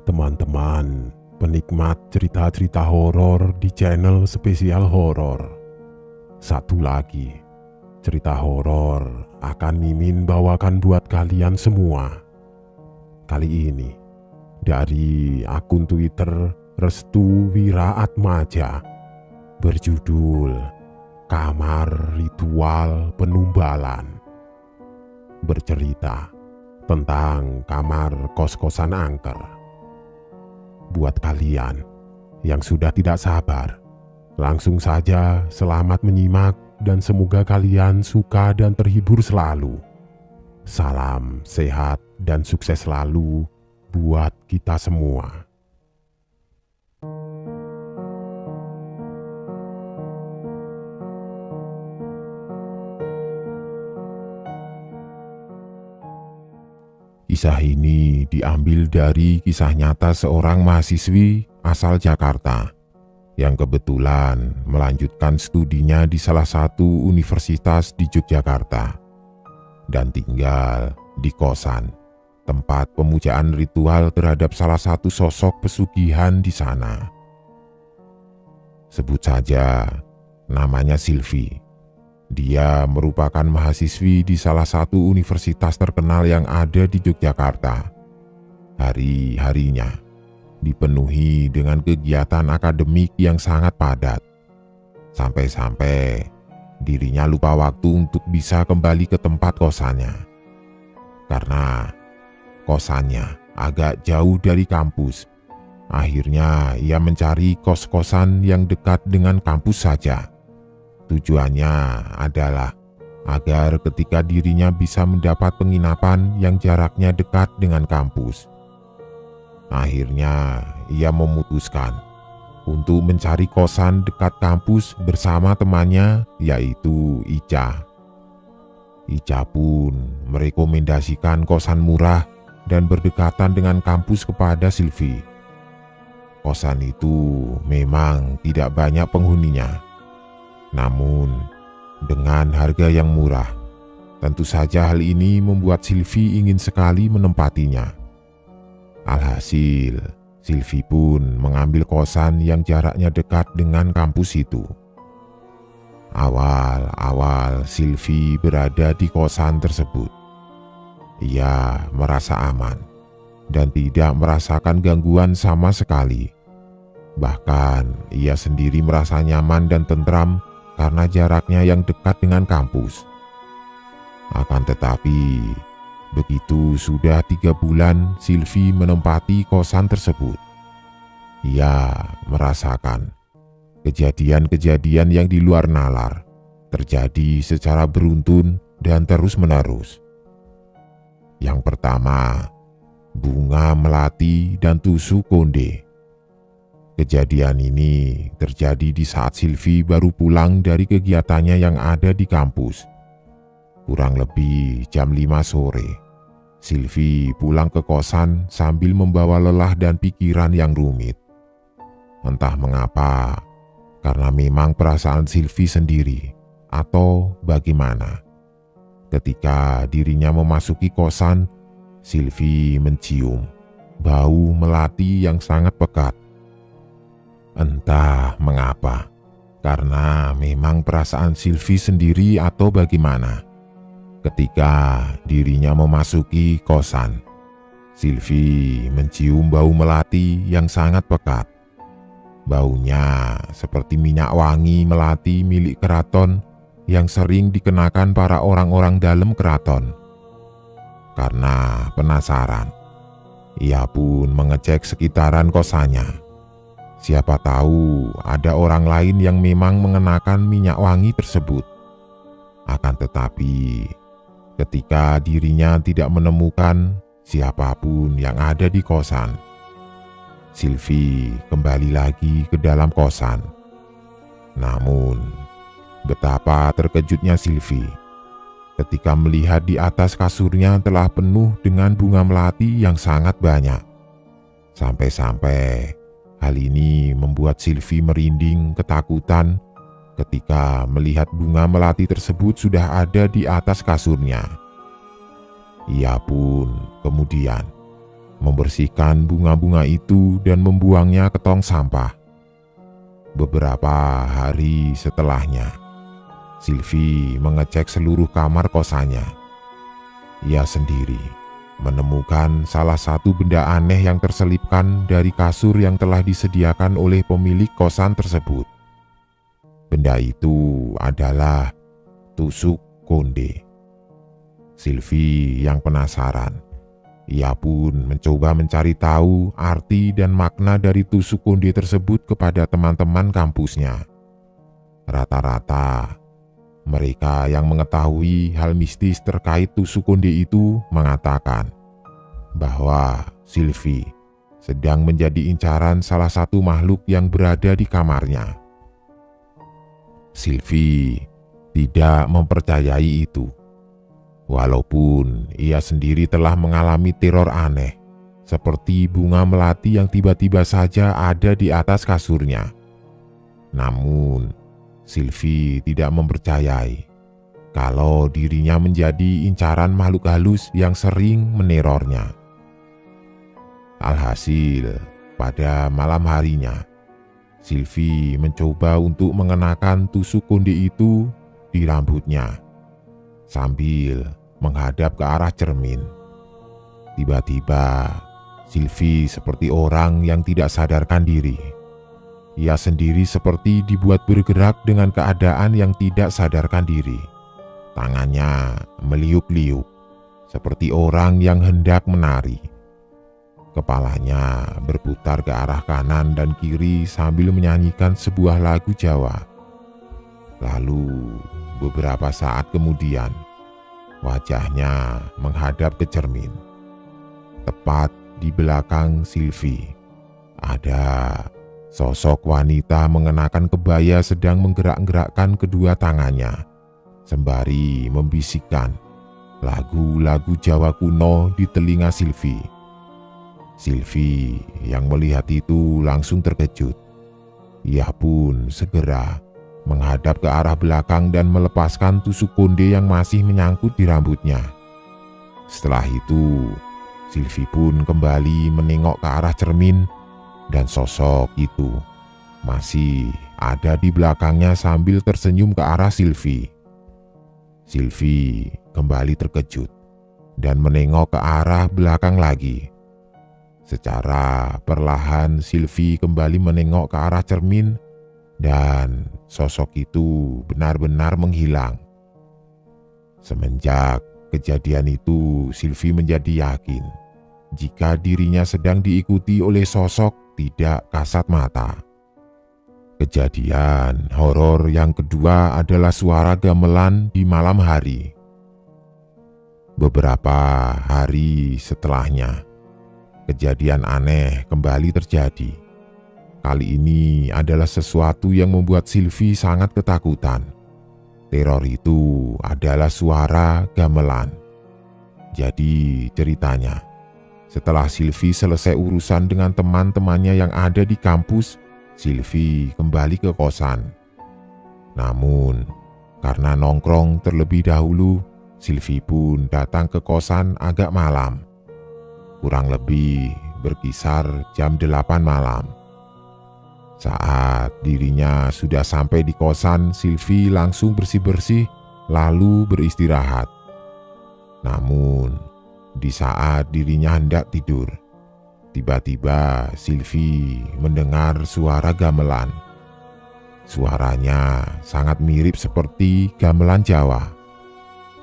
teman-teman penikmat cerita-cerita horor di channel Spesial Horor. Satu lagi, cerita horor akan Mimin bawakan buat kalian semua. Kali ini dari akun Twitter Restu Wiraatmaja berjudul Kamar Ritual Penumbalan. Bercerita tentang kamar kos-kosan angker. Buat kalian yang sudah tidak sabar, langsung saja selamat menyimak dan semoga kalian suka dan terhibur selalu. Salam sehat dan sukses selalu buat kita semua. Kisah ini diambil dari kisah nyata seorang mahasiswi asal Jakarta yang kebetulan melanjutkan studinya di salah satu universitas di Yogyakarta dan tinggal di kosan, tempat pemujaan ritual terhadap salah satu sosok pesugihan di sana. Sebut saja namanya Silvi. Dia merupakan mahasiswi di salah satu universitas terkenal yang ada di Yogyakarta. Hari-harinya dipenuhi dengan kegiatan akademik yang sangat padat. Sampai-sampai dirinya lupa waktu untuk bisa kembali ke tempat kosannya. Karena kosannya agak jauh dari kampus. Akhirnya ia mencari kos-kosan yang dekat dengan kampus saja. Tujuannya adalah agar ketika dirinya bisa mendapat penginapan yang jaraknya dekat dengan kampus. Akhirnya ia memutuskan untuk mencari kosan dekat kampus bersama temannya, yaitu Ica. Ica pun merekomendasikan kosan murah dan berdekatan dengan kampus kepada Silvi. Kosan itu memang tidak banyak penghuninya. Namun, dengan harga yang murah, tentu saja hal ini membuat Silvi ingin sekali menempatinya. Alhasil, Silvi pun mengambil kosan yang jaraknya dekat dengan kampus itu. Awal-awal Silvi berada di kosan tersebut. Ia merasa aman dan tidak merasakan gangguan sama sekali. Bahkan, ia sendiri merasa nyaman dan tentram karena jaraknya yang dekat dengan kampus. Akan tetapi, begitu sudah 3 bulan Silvi menempati kosan tersebut, ia merasakan kejadian-kejadian yang di luar nalar terjadi secara beruntun dan terus-menerus. Yang pertama, bunga melati dan tusuk konde. Kejadian ini terjadi di saat Silvi baru pulang dari kegiatannya yang ada di kampus. Kurang lebih jam 5 sore, Silvi pulang ke kosan sambil membawa lelah dan pikiran yang rumit. Entah mengapa, karena memang perasaan Silvi sendiri atau bagaimana. Ketika dirinya memasuki kosan, Silvi mencium bau melati yang sangat pekat. Entah mengapa, karena memang perasaan Silvi sendiri atau bagaimana. Ketika dirinya memasuki kosan, Silvi mencium bau melati yang sangat pekat. Baunya seperti minyak wangi melati milik keraton yang sering dikenakan para orang-orang dalam keraton. Karena penasaran, ia pun mengecek sekitaran kosannya. Siapa tahu ada orang lain yang memang mengenakan minyak wangi tersebut. Akan tetapi, ketika dirinya tidak menemukan siapapun yang ada di kosan, Silvi kembali lagi ke dalam kosan. Namun, betapa terkejutnya Silvi ketika melihat di atas kasurnya telah penuh dengan bunga melati yang sangat banyak. Sampai-sampai hal ini membuat Silvi merinding ketakutan ketika melihat bunga melati tersebut sudah ada di atas kasurnya. Ia pun kemudian membersihkan bunga-bunga itu dan membuangnya ke tong sampah. Beberapa hari setelahnya, Sylvie mengecek seluruh kamar kosannya. Ia sendiri menemukan salah satu benda aneh yang terselipkan dari kasur yang telah disediakan oleh pemilik kosan tersebut. Benda itu adalah tusuk konde. Sylvie yang penasaran, ia pun mencoba mencari tahu arti dan makna dari tusuk konde tersebut kepada teman-teman kampusnya. Rata-rata mereka yang mengetahui hal mistis terkait tusuk konde itu mengatakan bahwa Sylvie sedang menjadi incaran salah satu makhluk yang berada di kamarnya. Sylvie tidak mempercayai itu, walaupun ia sendiri telah mengalami teror aneh, seperti bunga melati yang tiba-tiba saja ada di atas kasurnya. Namun, Sylvie tidak mempercayai kalau dirinya menjadi incaran makhluk halus yang sering menerornya. Alhasil, pada malam harinya, Sylvie mencoba untuk mengenakan tusuk konde itu di rambutnya sambil menghadap ke arah cermin. Tiba-tiba, Sylvie seperti orang yang tidak sadarkan diri. Ia sendiri seperti dibuat bergerak dengan keadaan yang tidak sadarkan diri. Tangannya meliuk-liuk, seperti orang yang hendak menari. Kepalanya berputar ke arah kanan dan kiri sambil menyanyikan sebuah lagu Jawa. Lalu, beberapa saat kemudian, wajahnya menghadap ke cermin. Tepat di belakang Sylvie, ada sosok wanita mengenakan kebaya sedang menggerak-gerakkan kedua tangannya, sembari membisikkan lagu-lagu Jawa kuno di telinga Sylvie. Sylvie yang melihat itu langsung terkejut. Ia pun segera menghadap ke arah belakang dan melepaskan tusuk konde yang masih menyangkut di rambutnya. Setelah itu, Sylvie pun kembali menengok ke arah cermin dan sosok itu masih ada di belakangnya sambil tersenyum ke arah Sylvie. Sylvie kembali terkejut dan menengok ke arah belakang lagi. Secara perlahan Sylvie kembali menengok ke arah cermin dan sosok itu benar-benar menghilang. Semenjak kejadian itu, Sylvie menjadi yakin jika dirinya sedang diikuti oleh sosok tidak kasat mata. Kejadian horor yang kedua adalah suara gamelan di malam hari. Beberapa hari setelahnya, kejadian aneh kembali terjadi. Kali ini adalah sesuatu yang membuat Sylvie sangat ketakutan. Teror itu adalah suara gamelan. Jadi ceritanya, setelah Sylvie selesai urusan dengan teman-temannya yang ada di kampus, Sylvie kembali ke kosan. Namun, karena nongkrong terlebih dahulu, Sylvie pun datang ke kosan agak malam. Kurang lebih berkisar jam 8 malam. Saat dirinya sudah sampai di kosan, Sylvie langsung bersih-bersih lalu beristirahat. Namun, di saat dirinya hendak tidur, tiba-tiba Sylvie mendengar suara gamelan. Suaranya sangat mirip seperti gamelan Jawa.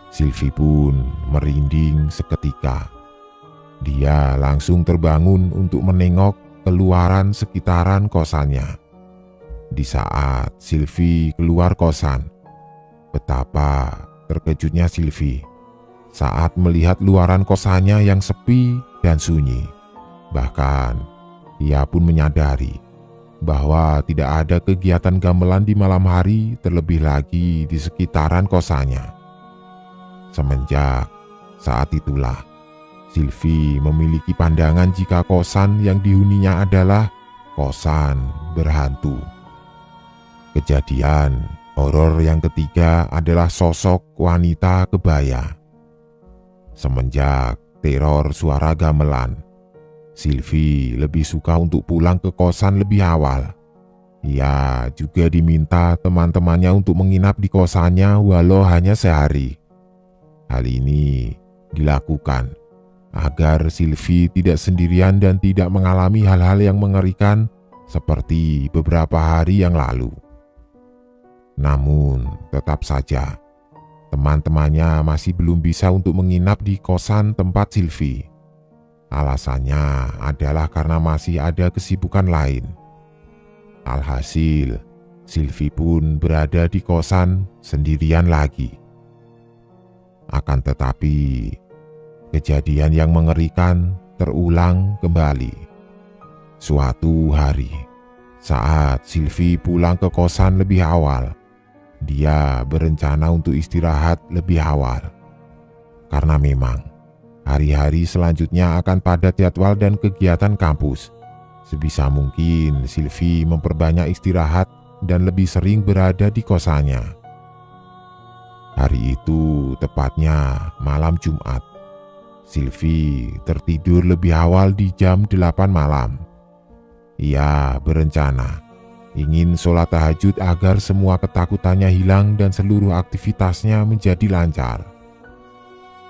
Sylvie pun merinding seketika. Dia langsung terbangun untuk menengok keluaran sekitaran kosannya. Di saat Sylvie keluar kosan, betapa terkejutnya Sylvie saat melihat luaran kosannya yang sepi dan sunyi. Bahkan, ia pun menyadari bahwa tidak ada kegiatan gamelan di malam hari, terlebih lagi di sekitaran kosannya. Semenjak saat itulah, Sylvie memiliki pandangan jika kosan yang dihuninya adalah kosan berhantu. Kejadian horor yang ketiga adalah sosok wanita kebaya. Semenjak teror suara gamelan, Sylvie lebih suka untuk pulang ke kosan lebih awal. Ia juga diminta teman-temannya untuk menginap di kosannya walau hanya sehari. Hal ini dilakukan agar Sylvie tidak sendirian dan tidak mengalami hal-hal yang mengerikan seperti beberapa hari yang lalu. Namun, tetap saja teman-temannya masih belum bisa untuk menginap di kosan tempat Sylvie. Alasannya adalah karena masih ada kesibukan lain. Alhasil, Sylvie pun berada di kosan sendirian lagi. Akan tetapi, kejadian yang mengerikan terulang kembali. Suatu hari, saat Sylvie pulang ke kosan lebih awal, dia berencana untuk istirahat lebih awal. Karena memang hari-hari selanjutnya akan padat jadwal dan kegiatan kampus. Sebisa mungkin Sylvie memperbanyak istirahat dan lebih sering berada di kosannya. Hari itu tepatnya malam Jumat. Sylvie tertidur lebih awal di jam 8 malam. Ia berencana ingin sholat tahajud agar semua ketakutannya hilang dan seluruh aktivitasnya menjadi lancar.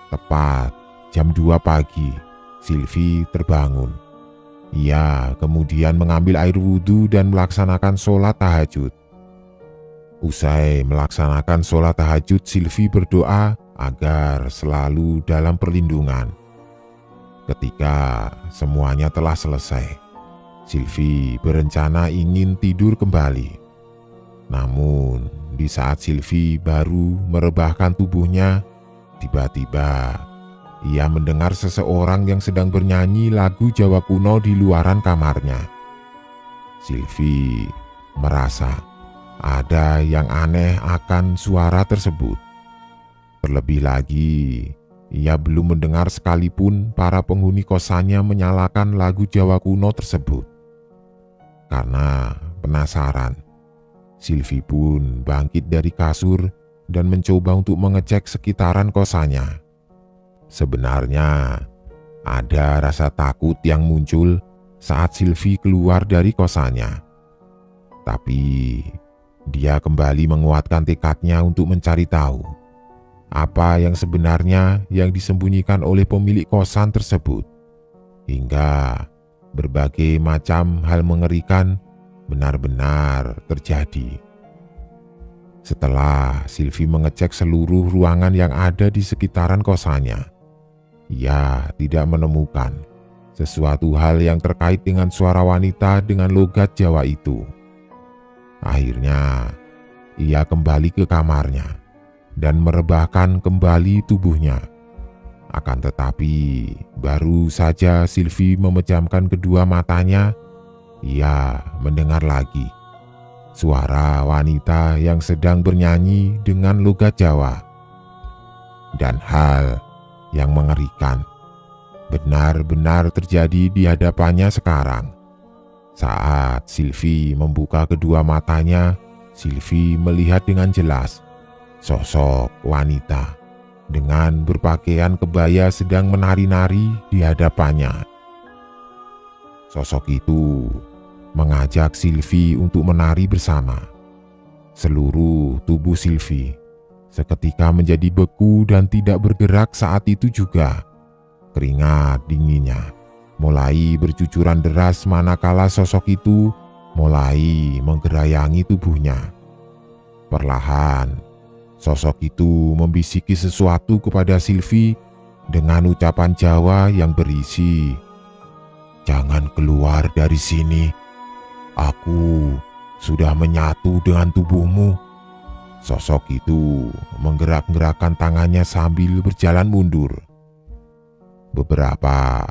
Tepat jam 2 pagi, Sylvie terbangun. Ia kemudian mengambil air wudhu dan melaksanakan sholat tahajud. Usai melaksanakan sholat tahajud, Sylvie berdoa agar selalu dalam perlindungan. Ketika semuanya telah selesai, Sylvie berencana ingin tidur kembali. Namun, di saat Sylvie baru merebahkan tubuhnya, tiba-tiba ia mendengar seseorang yang sedang bernyanyi lagu Jawa kuno di luaran kamarnya. Sylvie merasa ada yang aneh akan suara tersebut. Terlebih lagi, ia belum mendengar sekalipun para penghuni kosannya menyalakan lagu Jawa kuno tersebut. Karena penasaran, Sylvie pun bangkit dari kasur dan mencoba untuk mengecek sekitaran kosannya. Sebenarnya, ada rasa takut yang muncul saat Sylvie keluar dari kosannya. Tapi, dia kembali menguatkan tekadnya untuk mencari tahu apa yang sebenarnya yang disembunyikan oleh pemilik kosan tersebut. Hingga berbagai macam hal mengerikan benar-benar terjadi. Setelah Sylvie mengecek seluruh ruangan yang ada di sekitaran kosannya, ia tidak menemukan sesuatu hal yang terkait dengan suara wanita dengan logat Jawa itu. Akhirnya, ia kembali ke kamarnya dan merebahkan kembali tubuhnya. Akan tetapi, baru saja Sylvie memejamkan kedua matanya, ia mendengar lagi suara wanita yang sedang bernyanyi dengan logat Jawa. Dan hal yang mengerikan benar-benar terjadi di hadapannya sekarang. Saat Sylvie membuka kedua matanya, Sylvie melihat dengan jelas sosok wanita dengan berpakaian kebaya sedang menari-nari di hadapannya. Sosok itu mengajak Sylvie untuk menari bersama. Seluruh tubuh Sylvie seketika menjadi beku dan tidak bergerak saat itu juga. Keringat dinginnya mulai bercucuran deras manakala sosok itu mulai menggerayangi tubuhnya. Perlahan, sosok itu membisiki sesuatu kepada Sylvie dengan ucapan Jawa yang berisi, "Jangan keluar dari sini, aku sudah menyatu dengan tubuhmu." Sosok itu menggerak-gerakkan tangannya sambil berjalan mundur. Beberapa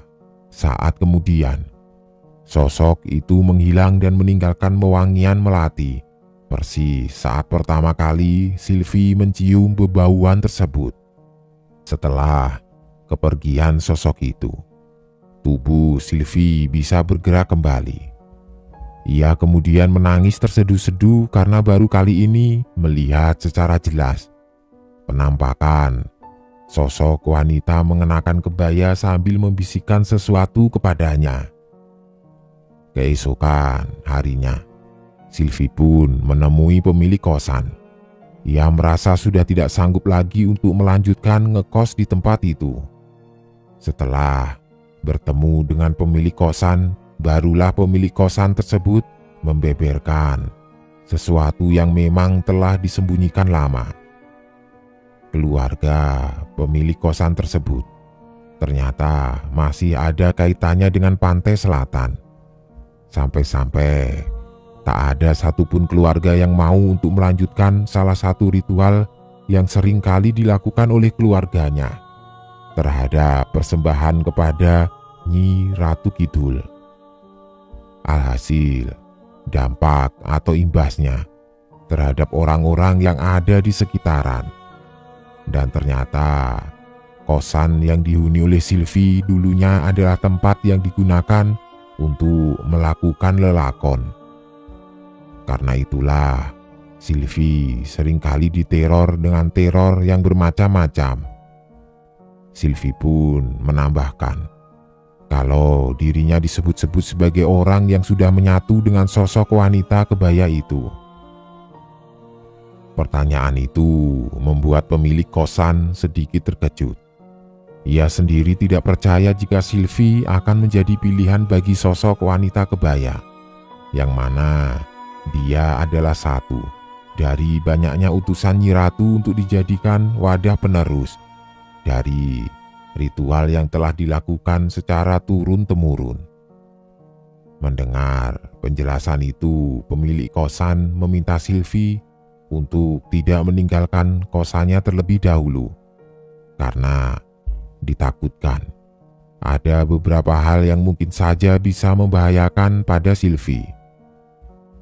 saat kemudian, sosok itu menghilang dan meninggalkan wewangian melati, persis saat pertama kali Sylvie mencium bebauan tersebut. Setelah kepergian sosok itu, tubuh Sylvie bisa bergerak kembali. Ia kemudian menangis terseduh-seduh karena baru kali ini melihat secara jelas penampakan sosok wanita mengenakan kebaya sambil membisikkan sesuatu kepadanya. Keesokan harinya, Sylvie pun menemui pemilik kosan. Ia merasa sudah tidak sanggup lagi untuk melanjutkan ngekos di tempat itu. Setelah bertemu dengan pemilik kosan, barulah pemilik kosan tersebut membeberkan sesuatu yang memang telah disembunyikan lama. Keluarga pemilik kosan tersebut ternyata masih ada kaitannya dengan pantai selatan. Sampai-sampai tak ada satupun keluarga yang mau untuk melanjutkan salah satu ritual yang sering kali dilakukan oleh keluarganya terhadap persembahan kepada Nyi Ratu Kidul. Alhasil, dampak atau imbasnya terhadap orang-orang yang ada di sekitaran. Dan ternyata kosan yang dihuni oleh Sylvie dulunya adalah tempat yang digunakan untuk melakukan lelakon. Karena itulah Sylvie seringkali diteror dengan teror yang bermacam-macam. Sylvie pun menambahkan kalau dirinya disebut-sebut sebagai orang yang sudah menyatu dengan sosok wanita kebaya itu. Pertanyaan itu membuat pemilik kosan sedikit terkejut. Ia sendiri tidak percaya jika Sylvie akan menjadi pilihan bagi sosok wanita kebaya, yang mana dia adalah satu dari banyaknya utusan Nyi Ratu untuk dijadikan wadah penerus dari ritual yang telah dilakukan secara turun-temurun. Mendengar penjelasan itu, pemilik kosan meminta Sylvie untuk tidak meninggalkan kosannya terlebih dahulu, karena ditakutkan ada beberapa hal yang mungkin saja bisa membahayakan pada Sylvie.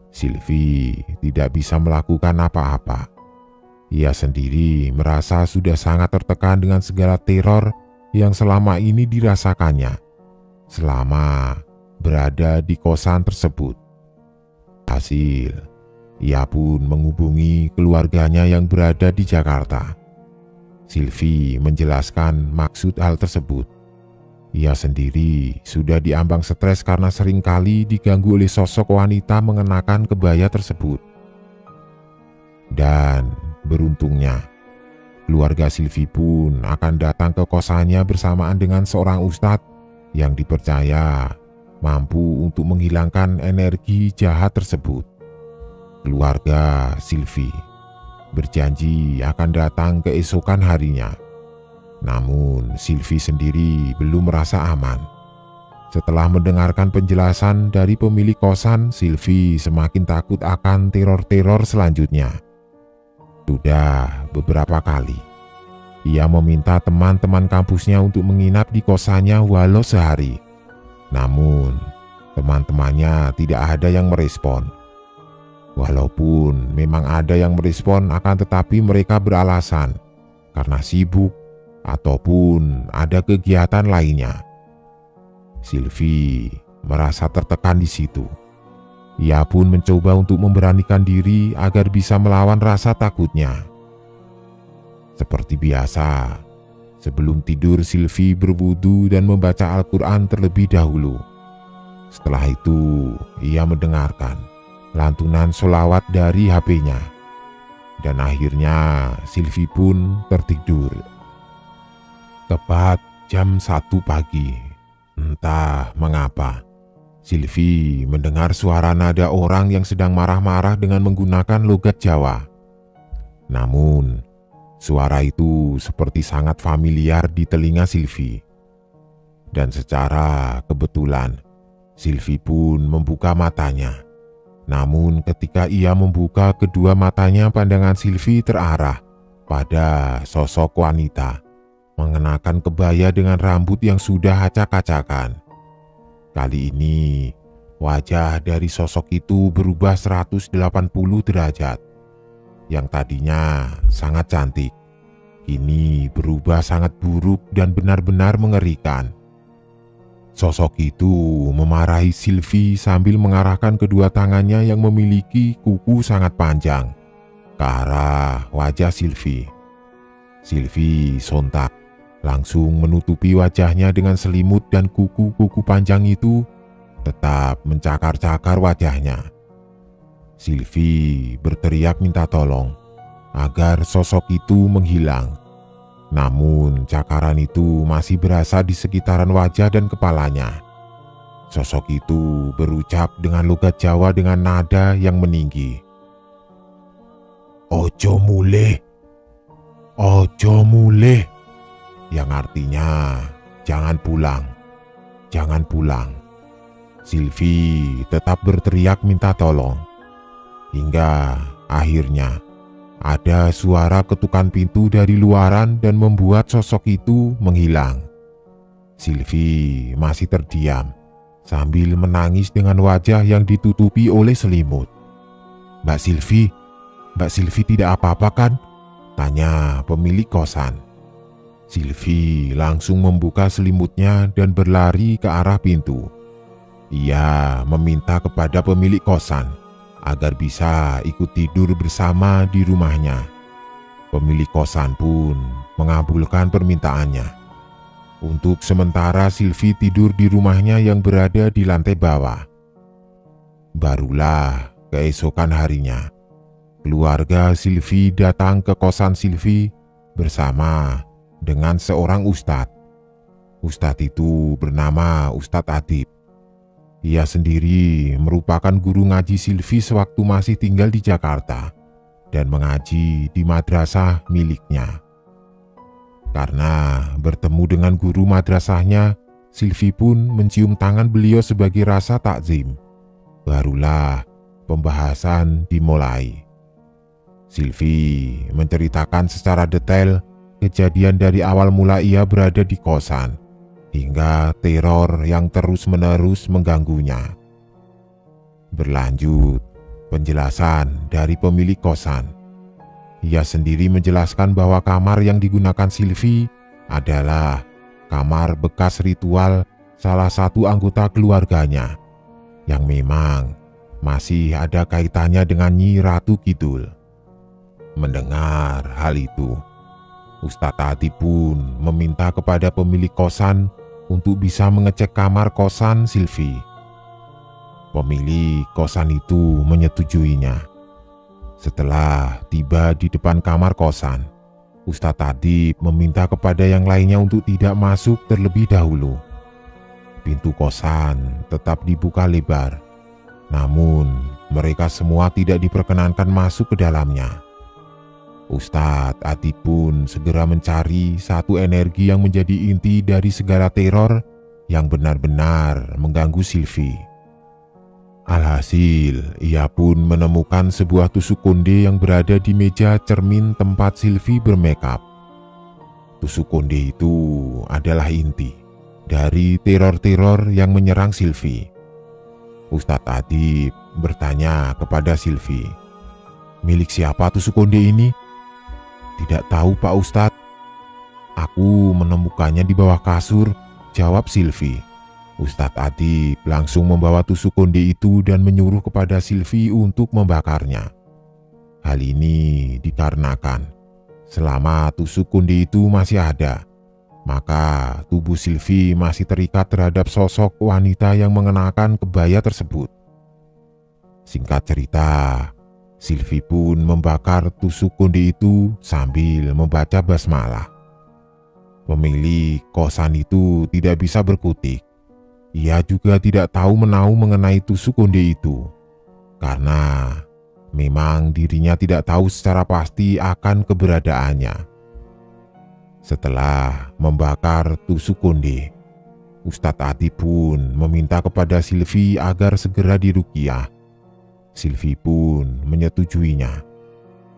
Sylvie tidak bisa melakukan apa-apa. Ia sendiri merasa sudah sangat tertekan dengan segala teror yang selama ini dirasakannya selama berada di kosan tersebut. Hasil, ia pun menghubungi keluarganya yang berada di Jakarta. Sylvie menjelaskan maksud hal tersebut. Ia sendiri sudah diambang stres karena seringkali diganggu oleh sosok wanita mengenakan kebaya tersebut. Dan beruntungnya, keluarga Sylvie pun akan datang ke kosannya bersamaan dengan seorang ustadz yang dipercaya mampu untuk menghilangkan energi jahat tersebut. Keluarga Sylvie berjanji akan datang keesokan harinya. Namun Sylvie sendiri belum merasa aman. Setelah mendengarkan penjelasan dari pemilik kosan, Sylvie semakin takut akan teror-teror selanjutnya. Sudah beberapa kali ia meminta teman-teman kampusnya untuk menginap di kosannya walau sehari. Namun teman-temannya tidak ada yang merespon. Walaupun memang ada yang merespon, akan tetapi mereka beralasan karena sibuk ataupun ada kegiatan lainnya. Sylvie merasa tertekan di situ. Ia pun mencoba untuk memberanikan diri agar bisa melawan rasa takutnya. Seperti biasa, sebelum tidur Sylvie berwudu dan membaca Al-Quran terlebih dahulu. Setelah itu, ia mendengarkan lantunan sholawat dari HP-nya. Dan akhirnya Sylvie pun tertidur. Tepat jam 1 pagi, entah mengapa, Sylvie mendengar suara nada orang yang sedang marah-marah dengan menggunakan logat Jawa. Namun, suara itu seperti sangat familiar di telinga Sylvie. Dan secara kebetulan, Sylvie pun membuka matanya. Namun ketika ia membuka kedua matanya, pandangan Sylvie terarah pada sosok wanita mengenakan kebaya dengan rambut yang sudah acak-acakan. Kali ini wajah dari sosok itu berubah 180 derajat. Yang tadinya sangat cantik, kini berubah sangat buruk dan benar-benar mengerikan. Sosok itu memarahi Sylvie sambil mengarahkan kedua tangannya yang memiliki kuku sangat panjang ke arah wajah Sylvie. Silvi sontak langsung menutupi wajahnya dengan selimut dan kuku-kuku panjang itu tetap mencakar-cakar wajahnya. Silvi berteriak minta tolong agar sosok itu menghilang. Namun cakaran itu masih berasa di sekitaran wajah dan kepalanya. Sosok itu berucap dengan logat Jawa dengan nada yang meninggi. "Ojo mulih, ojo mulih," yang artinya jangan pulang, jangan pulang. Silvi tetap berteriak minta tolong, hingga akhirnya ada suara ketukan pintu dari luaran dan membuat sosok itu menghilang. Silvi masih terdiam sambil menangis dengan wajah yang ditutupi oleh selimut. Mbak Silvi tidak apa-apa kan?" tanya pemilik kosan. Silvi langsung membuka selimutnya dan berlari ke arah pintu. Ia meminta kepada pemilik kosan agar bisa ikut tidur bersama di rumahnya. Pemilik kosan pun mengabulkan permintaannya. Untuk sementara Silvi tidur di rumahnya yang berada di lantai bawah. Barulah keesokan harinya, keluarga Silvi datang ke kosan Silvi bersama dengan seorang ustadz. Ustadz itu bernama Ustadz Adib. Ia sendiri merupakan guru ngaji Silvi sewaktu masih tinggal di Jakarta dan mengaji di madrasah miliknya. Karena bertemu dengan guru madrasahnya, Silvi pun mencium tangan beliau sebagai rasa takzim. Barulah pembahasan dimulai. Silvi menceritakan secara detail kejadian dari awal mula ia berada di kosan hingga teror yang terus-menerus mengganggunya. Berlanjut penjelasan dari pemilik kosan. Ia sendiri menjelaskan bahwa kamar yang digunakan Silvi adalah kamar bekas ritual salah satu anggota keluarganya yang memang masih ada kaitannya dengan Nyi Ratu Kidul. Mendengar hal itu, Ustadz Ati pun meminta kepada pemilik kosan untuk bisa mengecek kamar kosan Silvi. Pemilik kosan itu menyetujuinya. Setelah tiba di depan kamar kosan, Ustadz Adib meminta kepada yang lainnya untuk tidak masuk terlebih dahulu. Pintu kosan tetap dibuka lebar, namun mereka semua tidak diperkenankan masuk ke dalamnya. Ustadz Adib pun segera mencari satu energi yang menjadi inti dari segala teror yang benar-benar mengganggu Silvi. Alhasil, ia pun menemukan sebuah tusuk konde yang berada di meja cermin tempat Silvi bermakeup. Tusuk konde itu adalah inti dari teror-teror yang menyerang Silvi. Ustadz Adib bertanya kepada Silvi, "Milik siapa tusuk konde ini?" "Tidak tahu Pak Ustadz. Aku menemukannya di bawah kasur," jawab Silvi. Ustadz Adib langsung membawa tusuk konde itu dan menyuruh kepada Silvi untuk membakarnya. Hal ini dikarenakan selama tusuk konde itu masih ada, maka tubuh Silvi masih terikat terhadap sosok wanita yang mengenakan kebaya tersebut. Singkat cerita, Silvi pun membakar tusuk konde itu sambil membaca basmalah. Pemilik kosan itu tidak bisa berkutik. Ia juga tidak tahu menahu mengenai tusuk konde itu, karena memang dirinya tidak tahu secara pasti akan keberadaannya. Setelah membakar tusuk konde, Ustadz Ati pun meminta kepada Silvi agar segera diruqyah. Silvi pun menyetujuinya.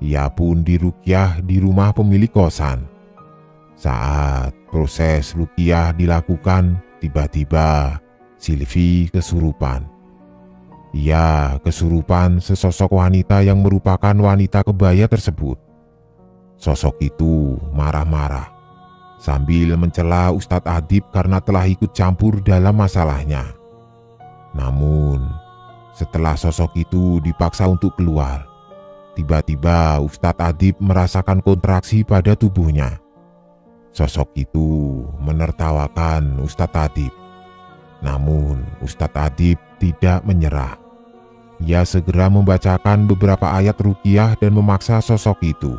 Ia pun diruqyah di rumah pemilik kosan. Saat proses ruqyah dilakukan, tiba-tiba Silvi kesurupan. Ia kesurupan sesosok wanita yang merupakan wanita kebaya tersebut. Sosok itu marah-marah sambil mencela Ustadz Adib karena telah ikut campur dalam masalahnya. Namun, setelah sosok itu dipaksa untuk keluar, Tiba-tiba Ustadz Adib merasakan kontraksi pada tubuhnya. Sosok itu menertawakan Ustadz Adib. Namun Ustadz Adib tidak menyerah. Ia segera membacakan beberapa ayat ruqyah dan memaksa sosok itu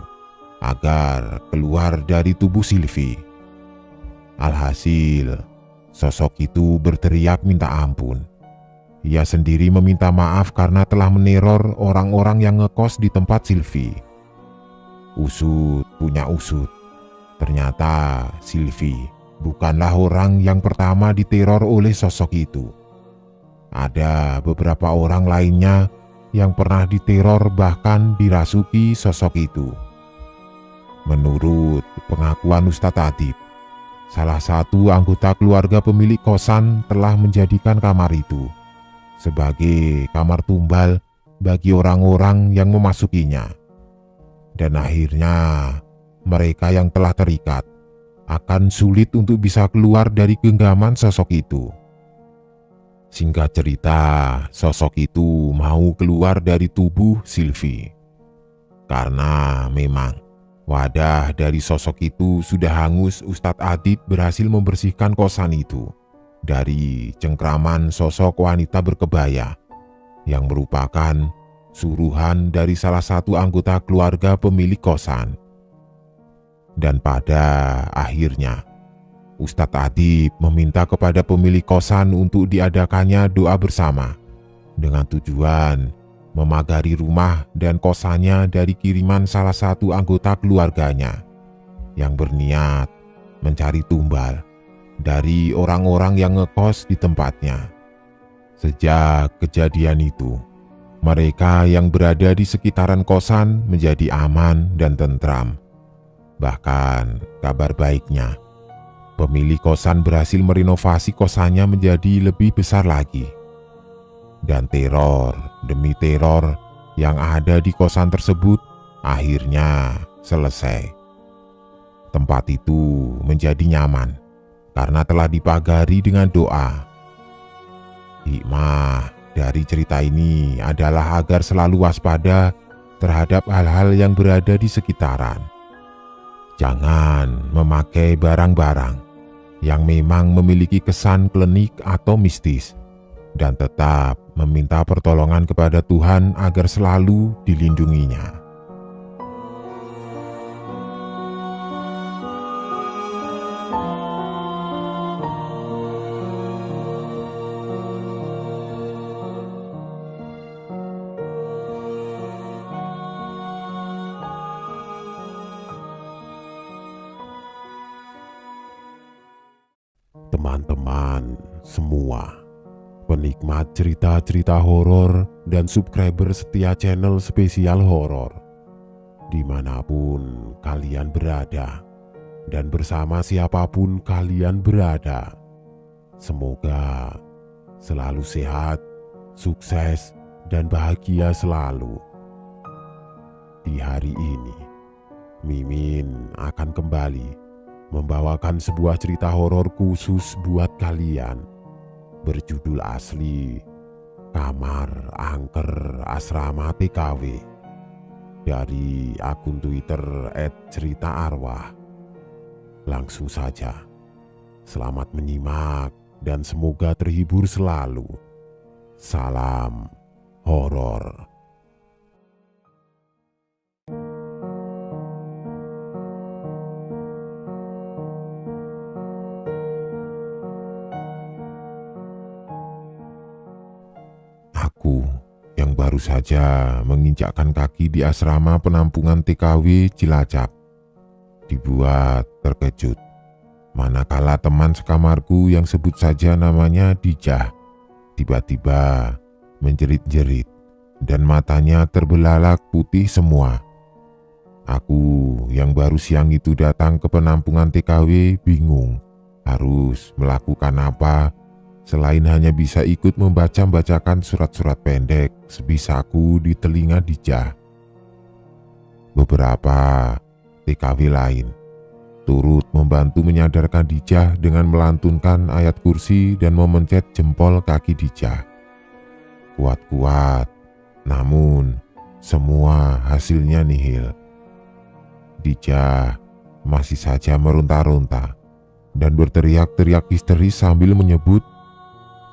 agar keluar dari tubuh Silvi. Alhasil, sosok itu berteriak minta ampun. Ia sendiri meminta maaf karena telah meneror orang-orang yang ngekos di tempat Silvi. Usut punya usut. Ternyata Silvi bukanlah orang yang pertama diteror oleh sosok itu. Ada beberapa orang lainnya yang pernah diteror bahkan dirasuki sosok itu. Menurut pengakuan Ustadz Adib, salah satu anggota keluarga pemilik kosan telah menjadikan kamar itu sebagai kamar tumbal bagi orang-orang yang memasukinya. Dan akhirnya mereka yang telah terikat akan sulit untuk bisa keluar dari genggaman sosok itu. Singkat cerita, sosok itu mau keluar dari tubuh Silvi. Karena memang wadah dari sosok itu sudah hangus, Ustadz Adib berhasil membersihkan kosan itu dari cengkraman sosok wanita berkebaya yang merupakan suruhan dari salah satu anggota keluarga pemilik kosan. Dan pada akhirnya Ustadz Adib meminta kepada pemilik kosan untuk diadakannya doa bersama dengan tujuan memagari rumah dan kosannya dari kiriman salah satu anggota keluarganya yang berniat mencari tumbal dari orang-orang yang ngekos di tempatnya. Sejak kejadian itu, mereka yang berada di sekitaran kosan menjadi aman dan tentram. Bahkan kabar baiknya, pemilik kosan berhasil merenovasi kosannya menjadi lebih besar lagi. Dan teror demi teror yang ada di kosan tersebut akhirnya selesai. Tempat itu menjadi nyaman karena telah dipagari dengan doa. Hikmah dari cerita ini adalah agar selalu waspada terhadap hal-hal yang berada di sekitaran. Jangan memakai barang-barang yang memang memiliki kesan klinik atau mistis, dan tetap meminta pertolongan kepada Tuhan agar selalu dilindunginya. Teman-teman semua, penikmat cerita-cerita horor dan subscriber setia channel spesial horor, dimanapun kalian berada dan bersama siapapun kalian berada, semoga selalu sehat, sukses, dan bahagia selalu. Di hari ini, Mimin akan kembali membawakan sebuah cerita horor khusus buat kalian, berjudul asli Kamar Angker Asrama TKW, dari akun Twitter @ceritaarwah. Langsung saja, selamat menyimak dan semoga terhibur selalu. Salam horor. Aku yang baru saja menginjakkan kaki di asrama penampungan TKW Cilacap dibuat terkejut manakala teman sekamarku yang sebut saja namanya Dijah tiba-tiba menjerit-jerit dan matanya terbelalak putih semua. Aku yang baru siang itu datang ke penampungan TKW bingung harus melakukan apa selain hanya bisa ikut membacakan surat-surat pendek sebisaku di telinga Dijah. Beberapa TKW lain turut membantu menyadarkan Dijah dengan melantunkan ayat kursi dan memencet jempol kaki Dijah. Kuat-kuat, namun semua hasilnya nihil. Dijah masih saja meronta-ronta dan berteriak-teriak histeris sambil menyebut,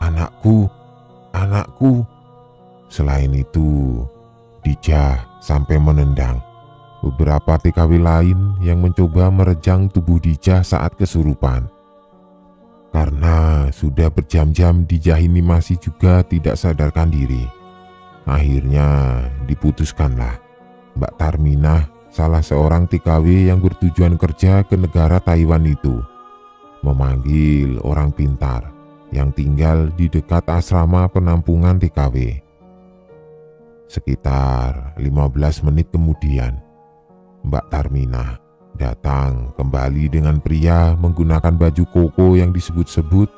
"Anakku, anakku." Selain itu, Dijah sampai menendang beberapa TKW lain yang mencoba merejang tubuh Dijah saat kesurupan. Karena sudah berjam-jam Dijah ini masih juga tidak sadarkan diri, akhirnya diputuskanlah Mbak Tarminah, salah seorang TKW yang bertujuan kerja ke negara Taiwan itu, memanggil orang pintar yang tinggal di dekat asrama penampungan TKW. Sekitar 15 menit kemudian, Mbak Tarminah datang kembali dengan pria menggunakan baju koko yang disebut-sebut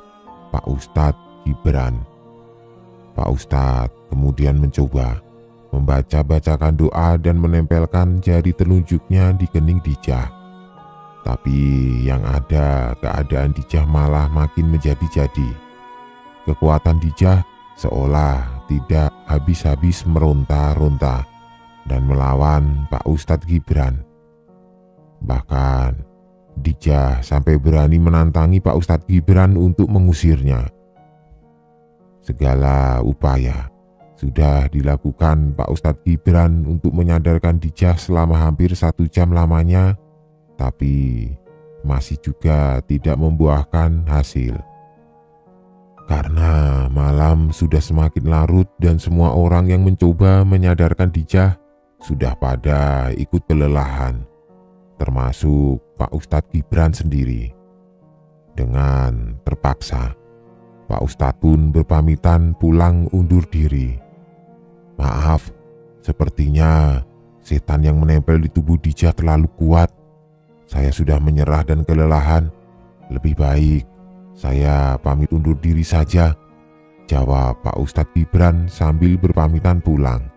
Pak Ustadz Gibran. Pak Ustadz kemudian mencoba membaca-bacakan doa dan menempelkan jari telunjuknya di kening Dijah. Tapi yang ada, keadaan Dijah malah makin menjadi-jadi. Kekuatan Dijah seolah tidak habis-habis meronta-ronta dan melawan Pak Ustadz Gibran. Bahkan Dijah sampai berani menantangi Pak Ustadz Gibran untuk mengusirnya. Segala upaya sudah dilakukan Pak Ustadz Gibran untuk menyadarkan Dijah selama hampir 1 jam lamanya, tapi masih juga tidak membuahkan hasil. Karena malam sudah semakin larut dan semua orang yang mencoba menyadarkan Dijah sudah pada ikut kelelahan, termasuk Pak Ustadz Gibran sendiri. Dengan terpaksa, Pak Ustadz pun berpamitan pulang undur diri. "Maaf, sepertinya setan yang menempel di tubuh Dijah terlalu kuat. Saya sudah menyerah dan kelelahan. Lebih baik saya pamit undur diri saja," jawab Pak Ustadz Gibran sambil berpamitan pulang.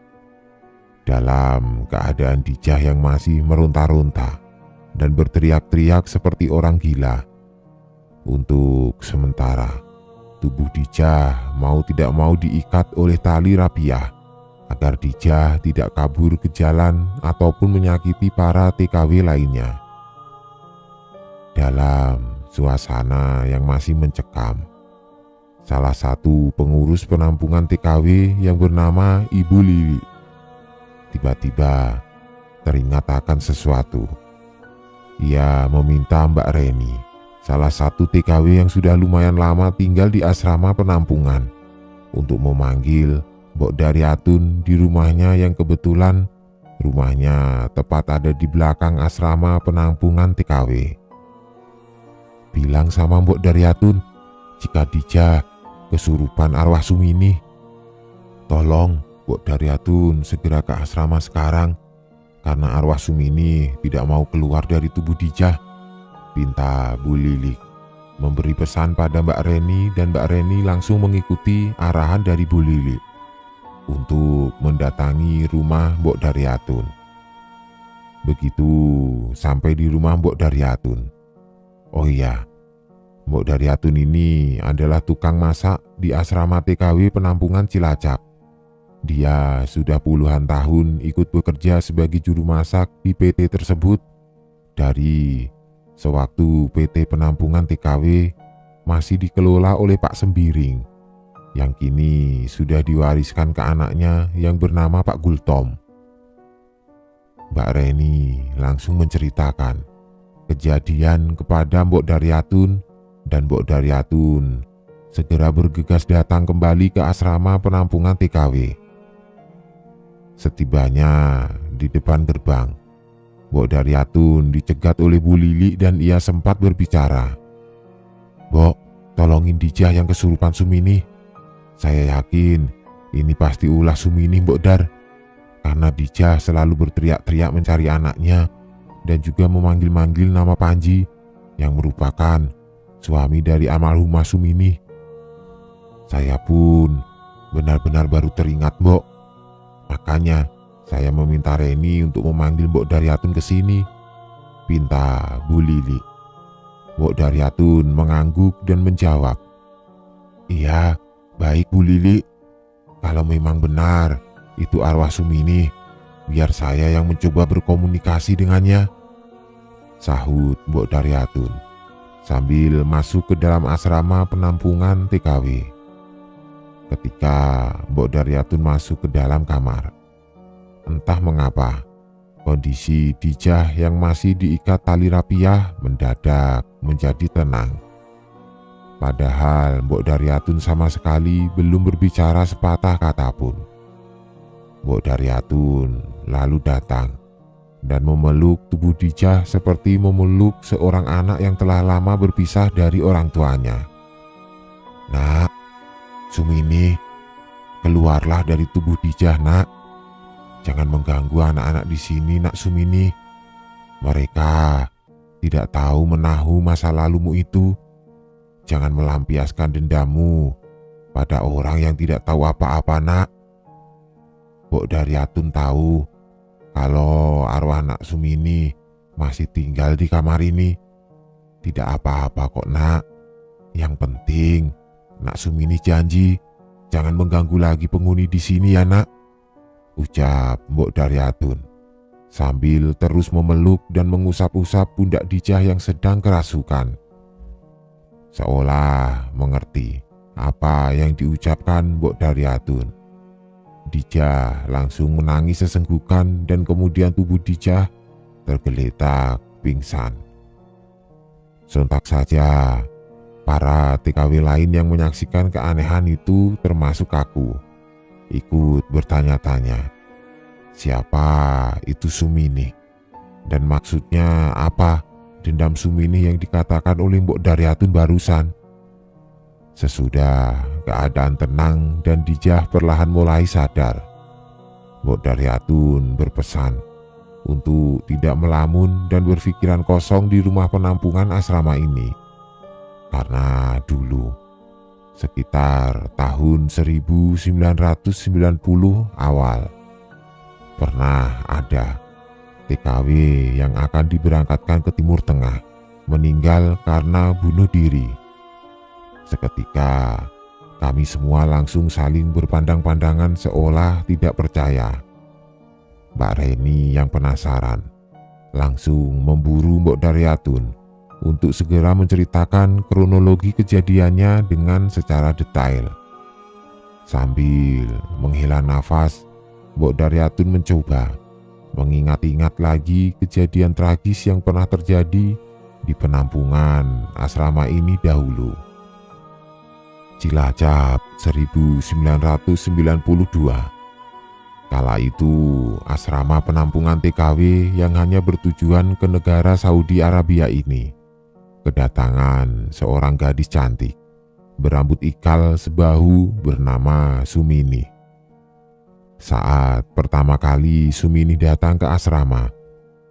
Dalam keadaan Dijah yang masih meronta-ronta dan berteriak-teriak seperti orang gila. Untuk sementara, tubuh Dijah mau tidak mau diikat oleh tali rapiah agar Dijah tidak kabur ke jalan ataupun menyakiti para TKW lainnya. Dalam suasana yang masih mencekam, salah satu pengurus penampungan TKW yang bernama Ibu Lili tiba-tiba teringat akan sesuatu. Ia meminta Mbak Reni, salah satu TKW yang sudah lumayan lama tinggal di asrama penampungan, untuk memanggil Mbok Daryatun di rumahnya yang kebetulan rumahnya tepat ada di belakang asrama penampungan TKW. "Bilang sama Mbok Daryatun, jika Dijah kesurupan arwah Sumini. Tolong Mbok Daryatun segera ke asrama sekarang, karena arwah Sumini tidak mau keluar dari tubuh Dijah," pinta Bu Lilik, memberi pesan pada Mbak Reni, dan Mbak Reni langsung mengikuti arahan dari Bu Lilik untuk mendatangi rumah Mbok Daryatun. Begitu sampai di rumah Mbok Daryatun, oh iya, Mbok Daryatun ini adalah tukang masak di asrama TKW penampungan Cilacap. Dia sudah puluhan tahun ikut bekerja sebagai juru masak di PT tersebut dari sewaktu PT penampungan TKW masih dikelola oleh Pak Sembiring, yang kini sudah diwariskan ke anaknya yang bernama Pak Gultom. Mbak Reni langsung menceritakan kejadian kepada Mbok Daryatun, dan Mbok Daryatun segera bergegas datang kembali ke asrama penampungan TKW. Setibanya di depan gerbang, Mbok Daryatun dicegat oleh Bu Lili dan ia sempat berbicara. "Mbok, tolongin Dijah yang kesurupan Sumini. Saya yakin ini pasti ulah Sumini, Mbok Dar, karena Dijah selalu berteriak-teriak mencari anaknya dan juga memanggil-manggil nama Panji yang merupakan suami dari almarhumah Sumini. Saya pun benar-benar baru teringat, Mbok. Makanya saya meminta Reni untuk memanggil Mbok Daryatun ke sini," pinta Bu Lili. Mbok Daryatun mengangguk dan menjawab, "Iya, baik Bu Lili. Kalau memang benar itu arwah Sumini, biar saya yang mencoba berkomunikasi dengannya, sahut Mbok Daryatun sambil masuk ke dalam asrama penampungan TKW. Ketika Mbok Daryatun masuk ke dalam kamar, entah mengapa kondisi Dijah yang masih diikat tali rapiah mendadak menjadi tenang. Padahal Mbok Daryatun sama sekali belum berbicara sepatah kata pun. Mbok Daryatun lalu datang dan memeluk tubuh Dijah seperti memeluk seorang anak yang telah lama berpisah dari orang tuanya. "Nak, Sumini, keluarlah dari tubuh Dijah, nak. Jangan mengganggu anak-anak di sini, nak Sumini. Mereka tidak tahu menahu masa lalumu itu. Jangan melampiaskan dendammu pada orang yang tidak tahu apa-apa, nak. Mbok Daryatun tahu kalau arwah nak Sumini masih tinggal di kamar ini. Tidak apa-apa kok, nak. Yang penting nak Sumini janji jangan mengganggu lagi penghuni di sini ya, nak," ucap Mbok Daryatun sambil terus memeluk dan mengusap-usap pundak Dijah yang sedang kerasukan. Seolah mengerti apa yang diucapkan Mbok Daryatun, Dijah langsung menangis sesenggukan dan kemudian tubuh Dijah tergeletak pingsan. Sontak saja para TKW lain yang menyaksikan keanehan itu termasuk aku ikut bertanya-tanya, siapa itu Sumini dan maksudnya apa dendam Sumini yang dikatakan oleh Mbok Daryatun barusan. Sesudah keadaan tenang dan Dijah perlahan mulai sadar, Mbok Daryatun berpesan untuk tidak melamun dan berpikiran kosong di rumah penampungan asrama ini. Karena dulu, sekitar tahun 1990 awal, pernah ada TKW yang akan diberangkatkan ke Timur Tengah meninggal karena bunuh diri. Seketika kami semua langsung saling berpandang-pandangan seolah tidak percaya. Mbak Reni yang penasaran langsung memburu Mbok Daryatun untuk segera menceritakan kronologi kejadiannya dengan secara detail. Sambil menghela nafas, Mbok Daryatun mencoba mengingat-ingat lagi kejadian tragis yang pernah terjadi di penampungan asrama ini dahulu. Cilacap 1992. Kala itu asrama penampungan TKW yang hanya bertujuan ke negara Saudi Arabia ini kedatangan seorang gadis cantik berambut ikal sebahu bernama Sumini. Saat pertama kali Sumini datang ke asrama,